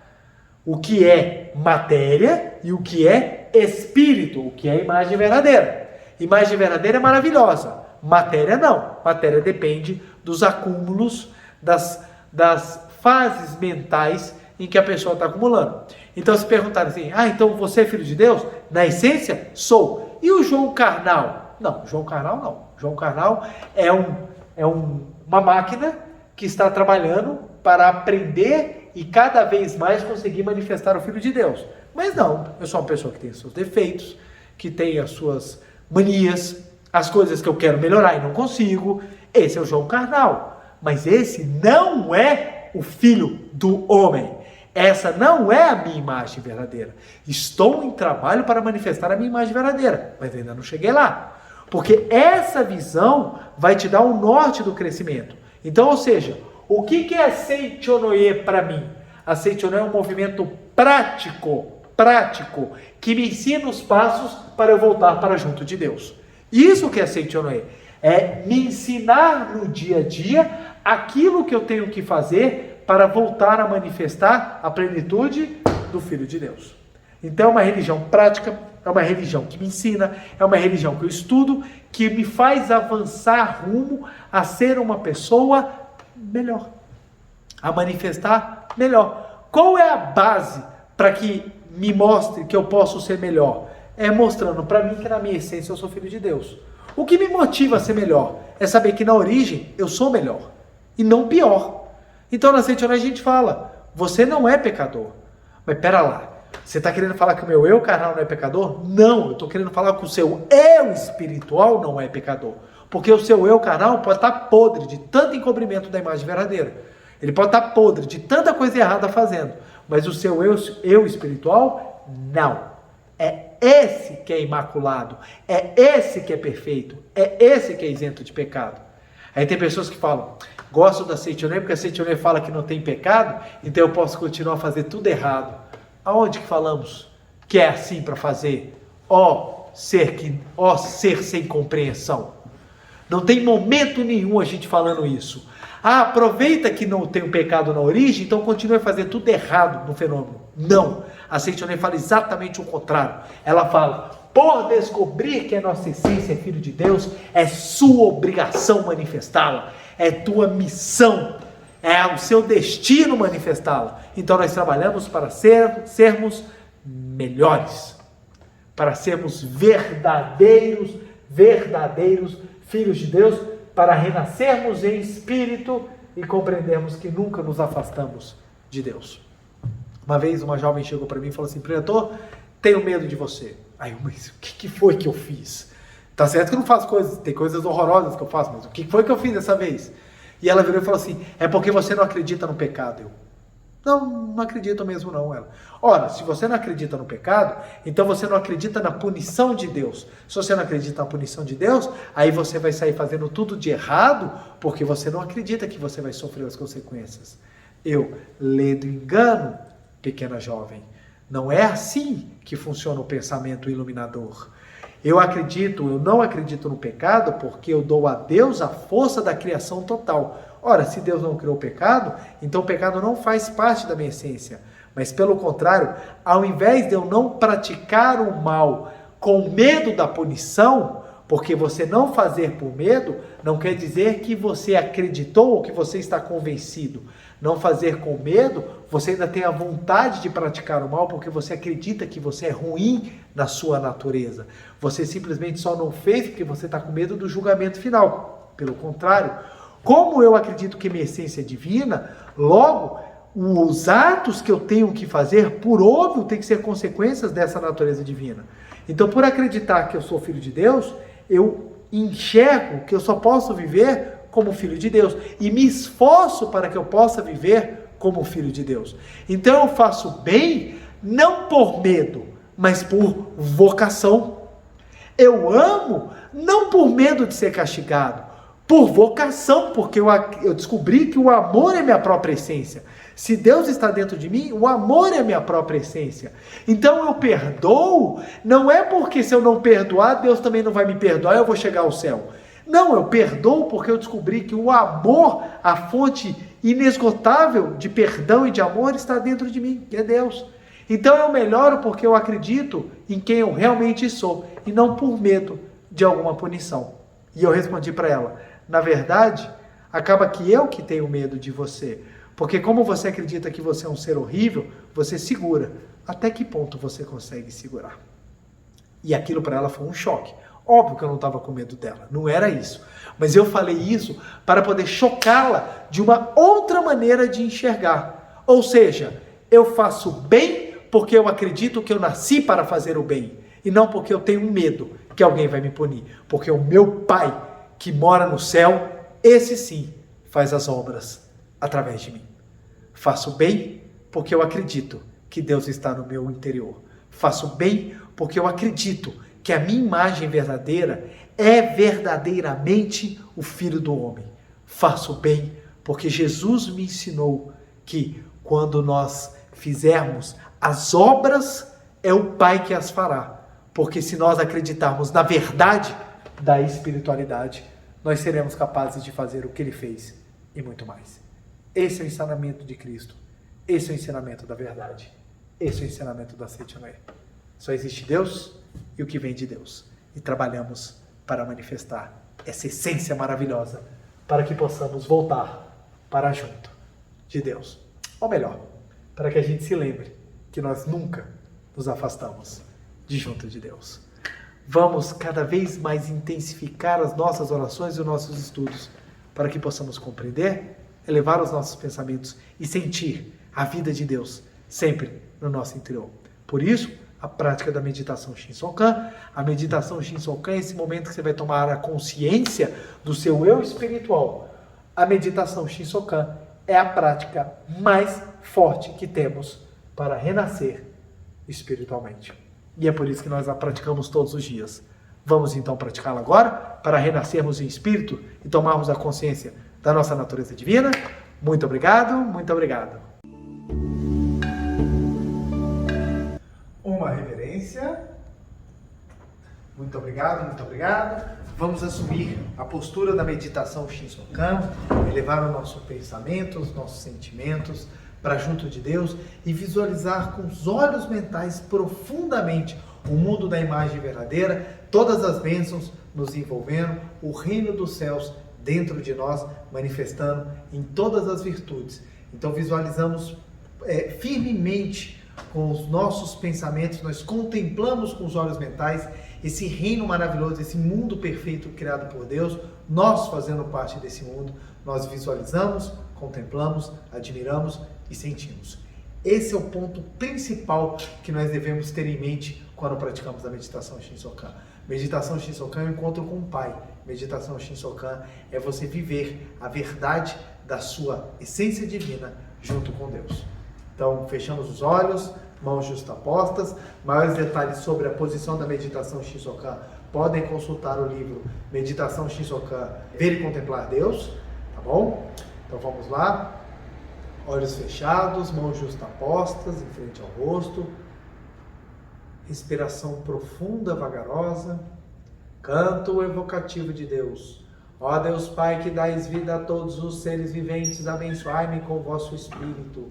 O que é matéria e o que é espírito, o que é imagem verdadeira. Imagem verdadeira é maravilhosa, matéria não. Matéria depende dos acúmulos, das fases mentais em que a pessoa está acumulando. Então se perguntarem assim, então você é filho de Deus? Na essência, sou. E o João carnal? Não, João carnal não. João carnal é uma máquina que está trabalhando para aprender e cada vez mais conseguir manifestar o Filho de Deus. Mas não, eu sou uma pessoa que tem os seus defeitos, que tem as suas manias, as coisas que eu quero melhorar e não consigo. Esse é o João carnal. Mas esse não é o Filho do homem. Essa não é a minha imagem verdadeira. Estou em trabalho para manifestar a minha imagem verdadeira, mas ainda não cheguei lá. Porque essa visão vai te dar o norte do crescimento. Então, ou seja, o que é a Seichonoye para mim? A Seichonoye é um movimento prático, que me ensina os passos para eu voltar para junto de Deus. Isso que é Seichonoye. É me ensinar no dia a dia aquilo que eu tenho que fazer para voltar a manifestar a plenitude do Filho de Deus. Então é uma religião prática, é uma religião que me ensina, é uma religião que eu estudo, que me faz avançar rumo a ser uma pessoa melhor, a manifestar melhor. Qual é a base para que me mostre que eu posso ser melhor? É mostrando para mim que na minha essência eu sou filho de Deus. O que me motiva a ser melhor é saber que na origem eu sou melhor e não pior. Então na Seichoné a gente fala, você não é pecador. Mas pera lá, você está querendo falar que o meu eu carnal não é pecador? Não, eu estou querendo falar que o seu eu espiritual não é pecador. Porque o seu eu carnal pode estar podre de tanto encobrimento da imagem verdadeira. Ele pode estar podre de tanta coisa errada fazendo. Mas o seu eu espiritual, não. É esse que é imaculado. É esse que é perfeito. É esse que é isento de pecado. Aí tem pessoas que falam, gosto da Seichoné porque a Seichoné fala que não tem pecado, então eu posso continuar a fazer tudo errado. Aonde que falamos que é assim para fazer? Ó ser sem compreensão. Não tem momento nenhum a gente falando isso. Aproveita que não tem o pecado na origem, então continue a fazer tudo errado no fenômeno. Não. A Seichoné fala exatamente o contrário. Ela fala, por descobrir que a nossa essência é filho de Deus, é sua obrigação manifestá-la. É tua missão. É o seu destino manifestá-la. Então nós trabalhamos para sermos melhores. Para sermos verdadeiros verdadeiros filhos de Deus, para renascermos em espírito e compreendermos que nunca nos afastamos de Deus. Uma vez uma jovem chegou para mim e falou assim: pregador, tenho medo de você. Aí eu, mas o que foi que eu fiz? Tá certo que eu não faço coisas, tem coisas horrorosas que eu faço, mas o que foi que eu fiz dessa vez? E ela virou e falou assim: é porque você não acredita no pecado. Eu, não acredito mesmo não, ela. Ora, se você não acredita no pecado, então você não acredita na punição de Deus. Se você não acredita na punição de Deus, aí você vai sair fazendo tudo de errado, porque você não acredita que você vai sofrer as consequências. Eu, lê do engano, pequena jovem. Não é assim que funciona o pensamento iluminador. Eu não acredito no pecado porque eu dou a Deus a força da criação total. Ora, se Deus não criou o pecado, então o pecado não faz parte da minha essência. Mas pelo contrário, ao invés de eu não praticar o mal com medo da punição, porque você não fazer por medo, não quer dizer que você acreditou ou que você está convencido. Não fazer com medo, você ainda tem a vontade de praticar o mal porque você acredita que você é ruim na sua natureza. Você simplesmente só não fez porque você está com medo do julgamento final. Pelo contrário, como eu acredito que minha essência é divina, logo, os atos que eu tenho que fazer, por óbvio, tem que ser consequências dessa natureza divina. Então, por acreditar que eu sou filho de Deus, eu enxergo que eu só posso viver como filho de Deus e me esforço para que eu possa viver como filho de Deus. Então eu faço bem não por medo, mas por vocação. Eu amo não por medo de ser castigado, por vocação, porque eu descobri que o amor é minha própria essência. Se Deus está dentro de mim, o amor é minha própria essência. Então eu perdoo, não é porque se eu não perdoar, Deus também não vai me perdoar, eu vou chegar ao céu. Não, eu perdoo porque eu descobri que o amor, a fonte inesgotável de perdão e de amor está dentro de mim, que é Deus. Então eu melhoro porque eu acredito em quem eu realmente sou e não por medo de alguma punição. E eu respondi para ela: na verdade, acaba que eu que tenho medo de você. Porque como você acredita que você é um ser horrível, você segura. Até que ponto você consegue segurar? E aquilo para ela foi um choque. Óbvio que eu não estava com medo dela, não era isso. Mas eu falei isso para poder chocá-la de uma outra maneira de enxergar. Ou seja, eu faço bem porque eu acredito que eu nasci para fazer o bem. E não porque eu tenho medo que alguém vai me punir. Porque o meu Pai, que mora no céu, esse sim faz as obras através de mim. Faço bem porque eu acredito que Deus está no meu interior. Faço bem porque eu acredito que a minha imagem verdadeira é verdadeiramente o Filho do Homem. Faço bem porque Jesus me ensinou que quando nós fizermos as obras, é o Pai que as fará. Porque se nós acreditarmos na verdade da espiritualidade, nós seremos capazes de fazer o que Ele fez e muito mais. Esse é o ensinamento de Cristo. Esse é o ensinamento da verdade. Esse é o ensinamento da Seitianoé. Só existe Deus e o que vem de Deus. E trabalhamos para manifestar essa essência maravilhosa para que possamos voltar para junto de Deus. Ou melhor, para que a gente se lembre que nós nunca nos afastamos de junto de Deus. Vamos cada vez mais intensificar as nossas orações e os nossos estudos para que possamos compreender, elevar os nossos pensamentos e sentir a vida de Deus sempre no nosso interior. Por isso, a prática da meditação Shinsokan. A meditação Shinsokan é esse momento que você vai tomar a consciência do seu eu espiritual. A meditação Shinsokan é a prática mais forte que temos para renascer espiritualmente. E é por isso que nós a praticamos todos os dias. Vamos então praticá-la agora para renascermos em espírito e tomarmos a consciência da nossa natureza divina. Muito obrigado, muito obrigado. Uma reverência. Muito obrigado, muito obrigado. Vamos assumir a postura da meditação Shinsokan, elevar o nosso pensamento, os nossos sentimentos para junto de Deus e visualizar com os olhos mentais profundamente o mundo da imagem verdadeira, todas as bênçãos nos envolvendo, o reino dos céus dentro de nós, manifestando em todas as virtudes. Então visualizamos firmemente com os nossos pensamentos, nós contemplamos com os olhos mentais esse reino maravilhoso, esse mundo perfeito criado por Deus, nós fazendo parte desse mundo, nós visualizamos, contemplamos, admiramos e sentimos. Esse é o ponto principal que nós devemos ter em mente quando praticamos a meditação Shinsokan. Meditação Shinsokan é um encontro com o Pai. Meditação Shinsokan é você viver a verdade da sua essência divina junto com Deus. Então, fechamos os olhos, mãos justapostas. Maiores detalhes sobre a posição da meditação Shinsokan, podem consultar o livro Meditação Shinsokan, Ver e Contemplar Deus, tá bom? Então vamos lá. Olhos fechados, mãos justapostas em frente ao rosto. Respiração profunda, vagarosa. Canto evocativo de Deus. Ó Deus Pai, que dais vida a todos os seres viventes, abençoai-me com o vosso Espírito.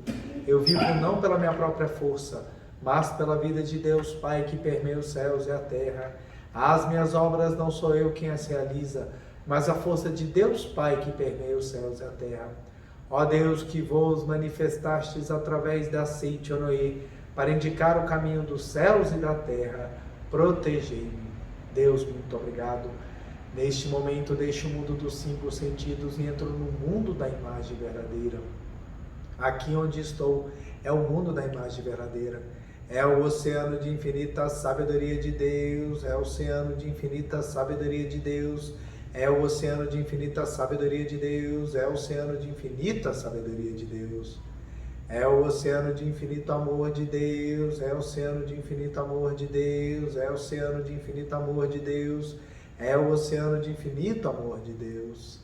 Eu vivo não pela minha própria força, mas pela vida de Deus Pai, que permeia os céus e a terra. As minhas obras não sou eu quem as realiza, mas a força de Deus Pai, que permeia os céus e a terra. Ó Deus, que vos manifestastes através da Seite Onoê, para indicar o caminho dos céus e da terra, protegei-me. Deus, muito obrigado. Neste momento, deixo o mundo dos 5 sentidos e entro no mundo da imagem verdadeira. Aqui onde estou é o mundo da imagem verdadeira. É o oceano de infinita sabedoria de Deus, é o oceano de infinita sabedoria de Deus, é o oceano de infinita sabedoria de Deus, é o oceano de infinita sabedoria de Deus. É o oceano de infinito amor de Deus, é o oceano de infinito amor de Deus, é o oceano de infinito amor de Deus, é o oceano de infinito amor de Deus.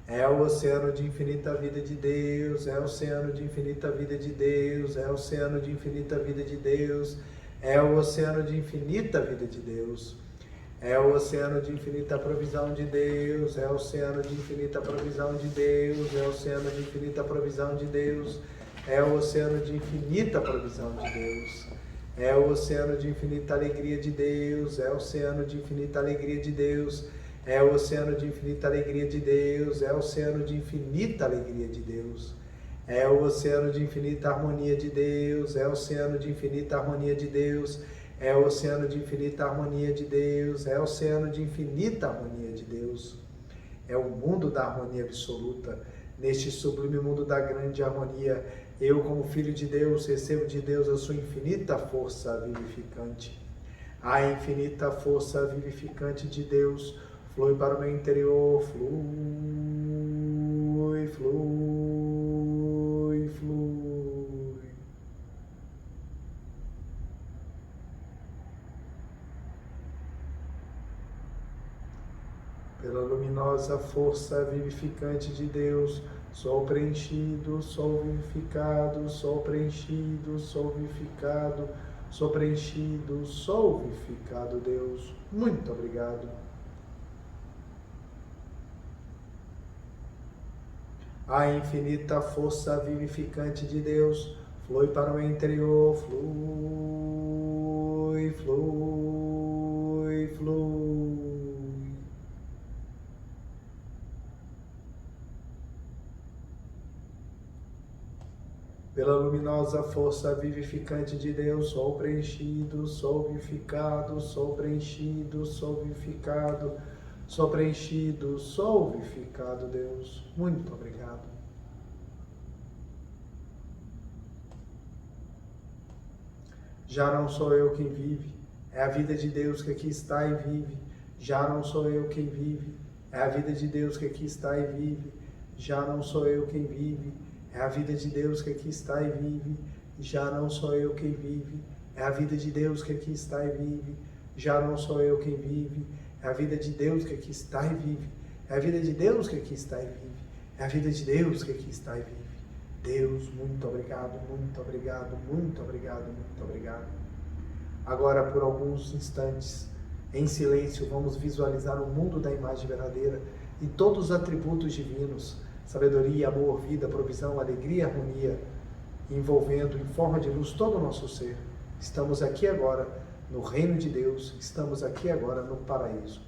É o oceano de infinita vida de Deus, é o oceano de infinita vida de Deus, é o oceano de infinita vida de Deus, é o oceano de infinita vida de Deus. É o oceano de infinita provisão de Deus, é o oceano de infinita provisão de Deus, é o oceano de infinita provisão de Deus, é o oceano de infinita provisão de Deus. É o oceano de infinita alegria de Deus, é o oceano de infinita alegria de Deus, é o oceano de infinita alegria de Deus, é o oceano de infinita alegria de Deus. É o oceano de infinita harmonia de Deus, é o oceano de infinita harmonia de Deus, é o oceano de infinita harmonia de Deus, é o oceano de infinita harmonia de Deus. É o mundo da harmonia absoluta. Neste sublime mundo da grande harmonia, eu, como Filho de Deus, recebo de Deus a sua infinita força vivificante. A infinita força vivificante de Deus flui para o meu interior, flui, flui, flui. Pela luminosa força vivificante de Deus, sou preenchido, sou vivificado, sou preenchido, sou vivificado, sou preenchido, sou vivificado, Deus. Muito obrigado. A infinita força vivificante de Deus flui para o meu interior, flui, flui, flui. Pela luminosa força vivificante de Deus, sou preenchido, sou vivificado, sou preenchido, sou vivificado, sou preenchido, sou vivificado, Deus. Muito obrigado. Já não sou eu quem vive, é a vida de Deus que aqui está e vive. Já não sou eu quem vive, é a vida de Deus que aqui está e vive. Já não sou eu quem vive, é a vida de Deus que aqui está e vive. Já não sou eu quem vive, é a vida de Deus que aqui está e vive. Já não sou eu quem vive, é a vida de Deus que aqui está e vive. É a vida de Deus que aqui está e vive. É a vida de Deus que aqui está e vive. Deus, muito obrigado, muito obrigado, muito obrigado, muito obrigado. Agora, por alguns instantes, em silêncio, vamos visualizar o mundo da imagem verdadeira e todos os atributos divinos, sabedoria, amor, vida, provisão, alegria e harmonia, envolvendo em forma de luz todo o nosso ser. Estamos aqui agora no reino de Deus, estamos aqui agora no paraíso.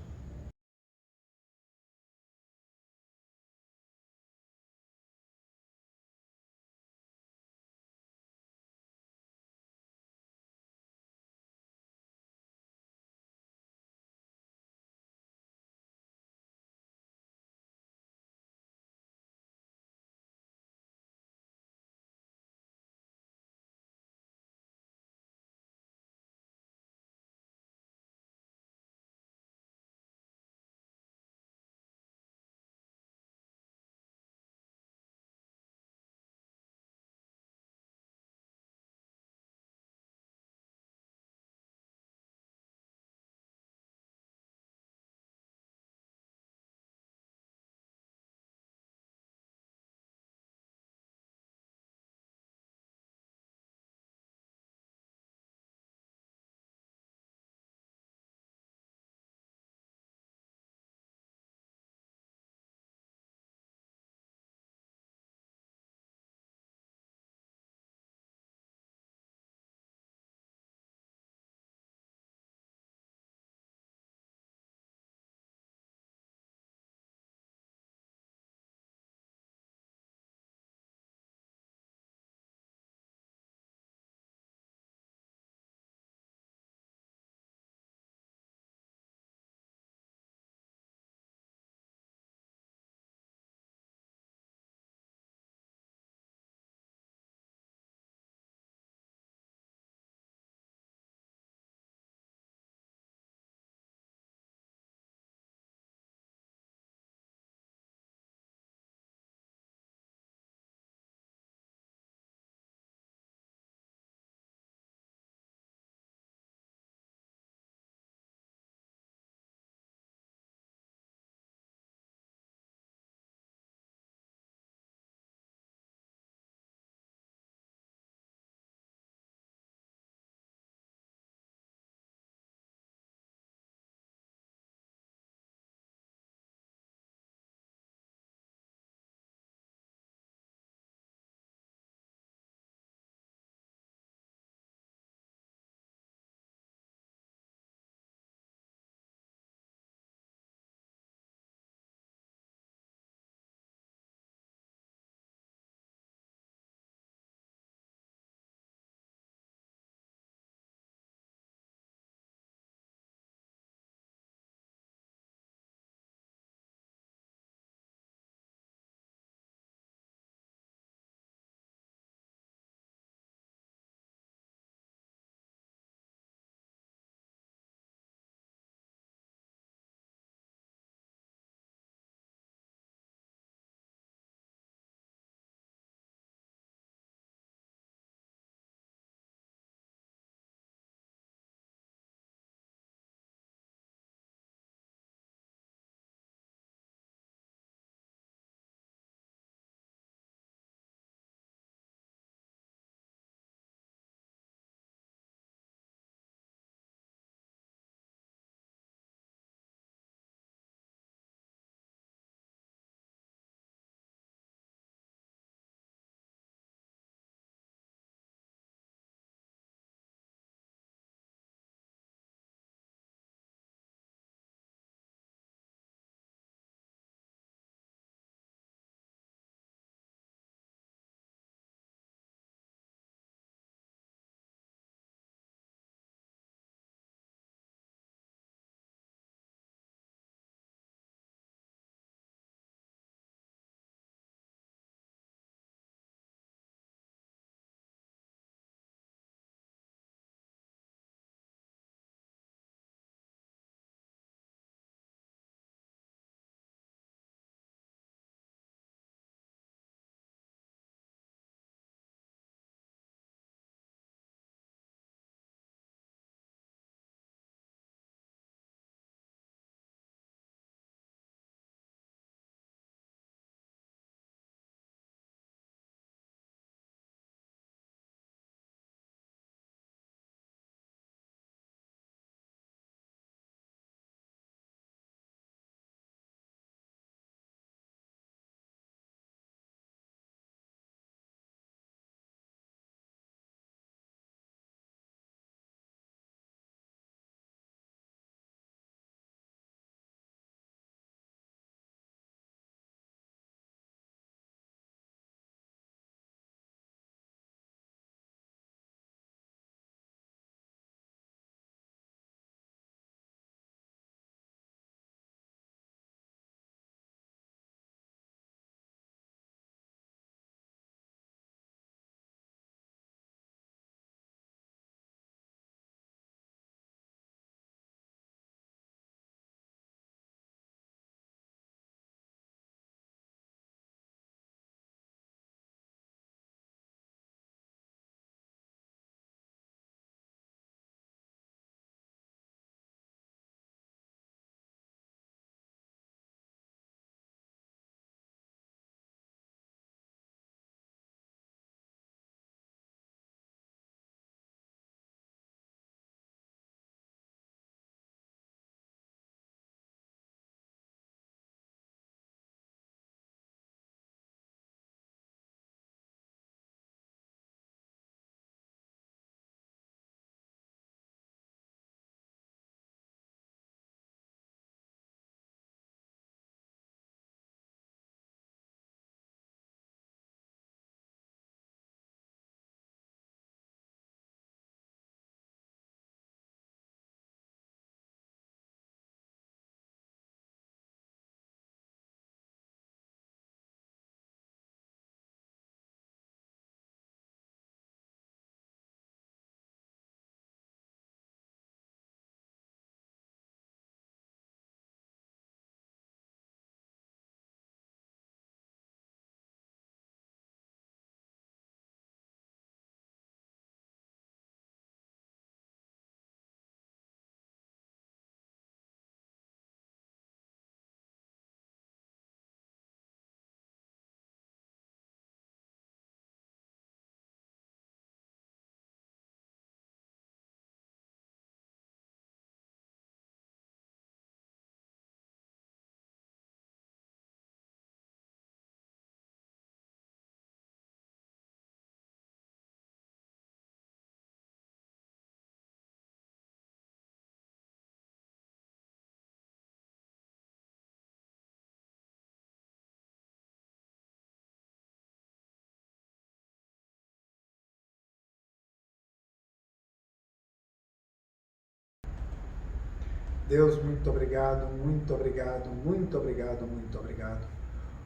Deus, muito obrigado, muito obrigado, muito obrigado, muito obrigado.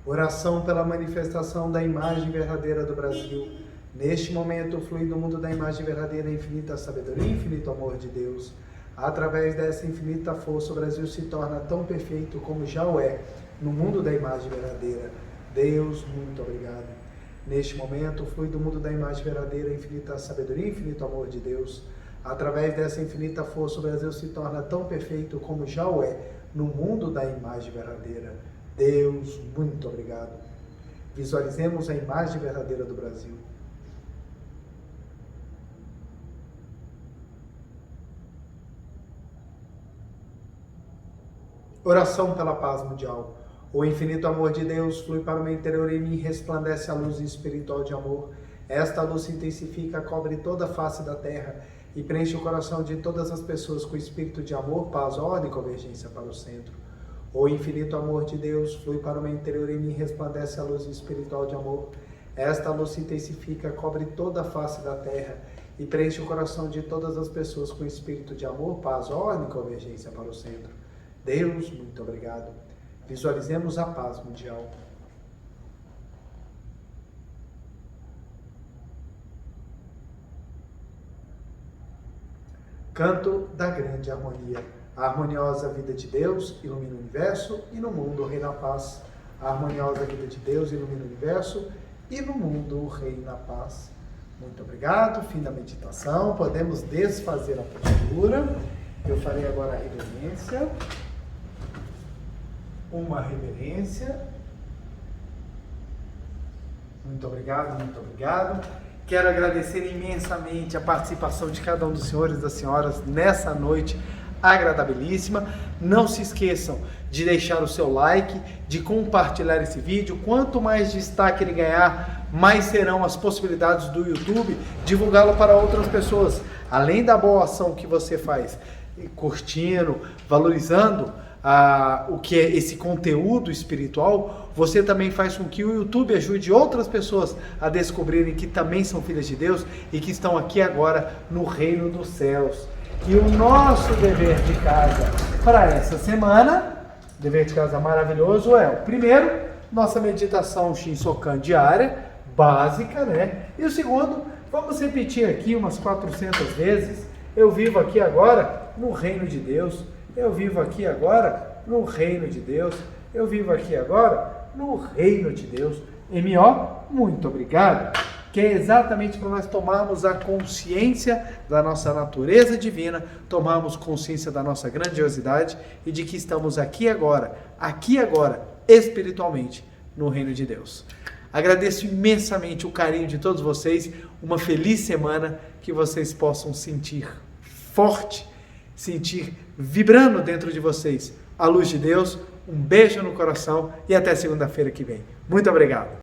Oração pela manifestação da imagem verdadeira do Brasil. Neste momento, flui do mundo da imagem verdadeira, infinita sabedoria e infinito amor de Deus. Através dessa infinita força, o Brasil se torna tão perfeito como já o é no mundo da imagem verdadeira. Deus, muito obrigado. Neste momento, flui do mundo da imagem verdadeira, infinita sabedoria e infinito amor de Deus. Através dessa infinita força, o Brasil se torna tão perfeito como já o é no mundo da imagem verdadeira. Deus, muito obrigado. Visualizemos a imagem verdadeira do Brasil. Oração pela paz mundial. O infinito amor de Deus flui para o meu interior e em mim resplandece a luz espiritual de amor. Esta luz se intensifica, cobre toda a face da terra e preenche o coração de todas as pessoas com o espírito de amor, paz, ordem e convergência para o centro. O infinito amor de Deus flui para o meu interior e em mim resplandece a luz espiritual de amor. Esta luz se intensifica, cobre toda a face da terra e preenche o coração de todas as pessoas com o espírito de amor, paz, ordem e convergência para o centro. Deus, muito obrigado. Visualizemos a paz mundial. Canto da grande harmonia. A harmoniosa vida de Deus ilumina o universo e no mundo reina a paz. A harmoniosa vida de Deus ilumina o universo e no mundo reina a paz. Muito obrigado. Fim da meditação. Podemos desfazer a postura. Eu farei agora a reverência. Uma reverência. Muito obrigado, muito obrigado. Quero agradecer imensamente a participação de cada um dos senhores e das senhoras nessa noite agradabilíssima. Não se esqueçam de deixar o seu like, de compartilhar esse vídeo. Quanto mais destaque ele ganhar, mais serão as possibilidades do YouTube divulgá-lo para outras pessoas. Além da boa ação que você faz, curtindo, valorizando o que é esse conteúdo espiritual, você também faz com que o YouTube ajude outras pessoas a descobrirem que também são filhas de Deus e que estão aqui agora no reino dos céus. E o nosso dever de casa para essa semana, dever de casa maravilhoso, é o primeiro, nossa meditação Shinsokan diária, básica, né? E o segundo, vamos repetir aqui umas 400 vezes, eu vivo aqui agora no reino de Deus. Eu vivo aqui agora no reino de Deus. Eu vivo aqui agora no reino de Deus. MO, muito obrigado. Que é exatamente para nós tomarmos a consciência da nossa natureza divina, tomarmos consciência da nossa grandiosidade e de que estamos aqui agora, espiritualmente, no reino de Deus. Agradeço imensamente o carinho de todos vocês. Uma feliz semana, que vocês possam sentir forte, sentir vibrando dentro de vocês a luz de Deus. Um beijo no coração e até segunda-feira que vem. Muito obrigado.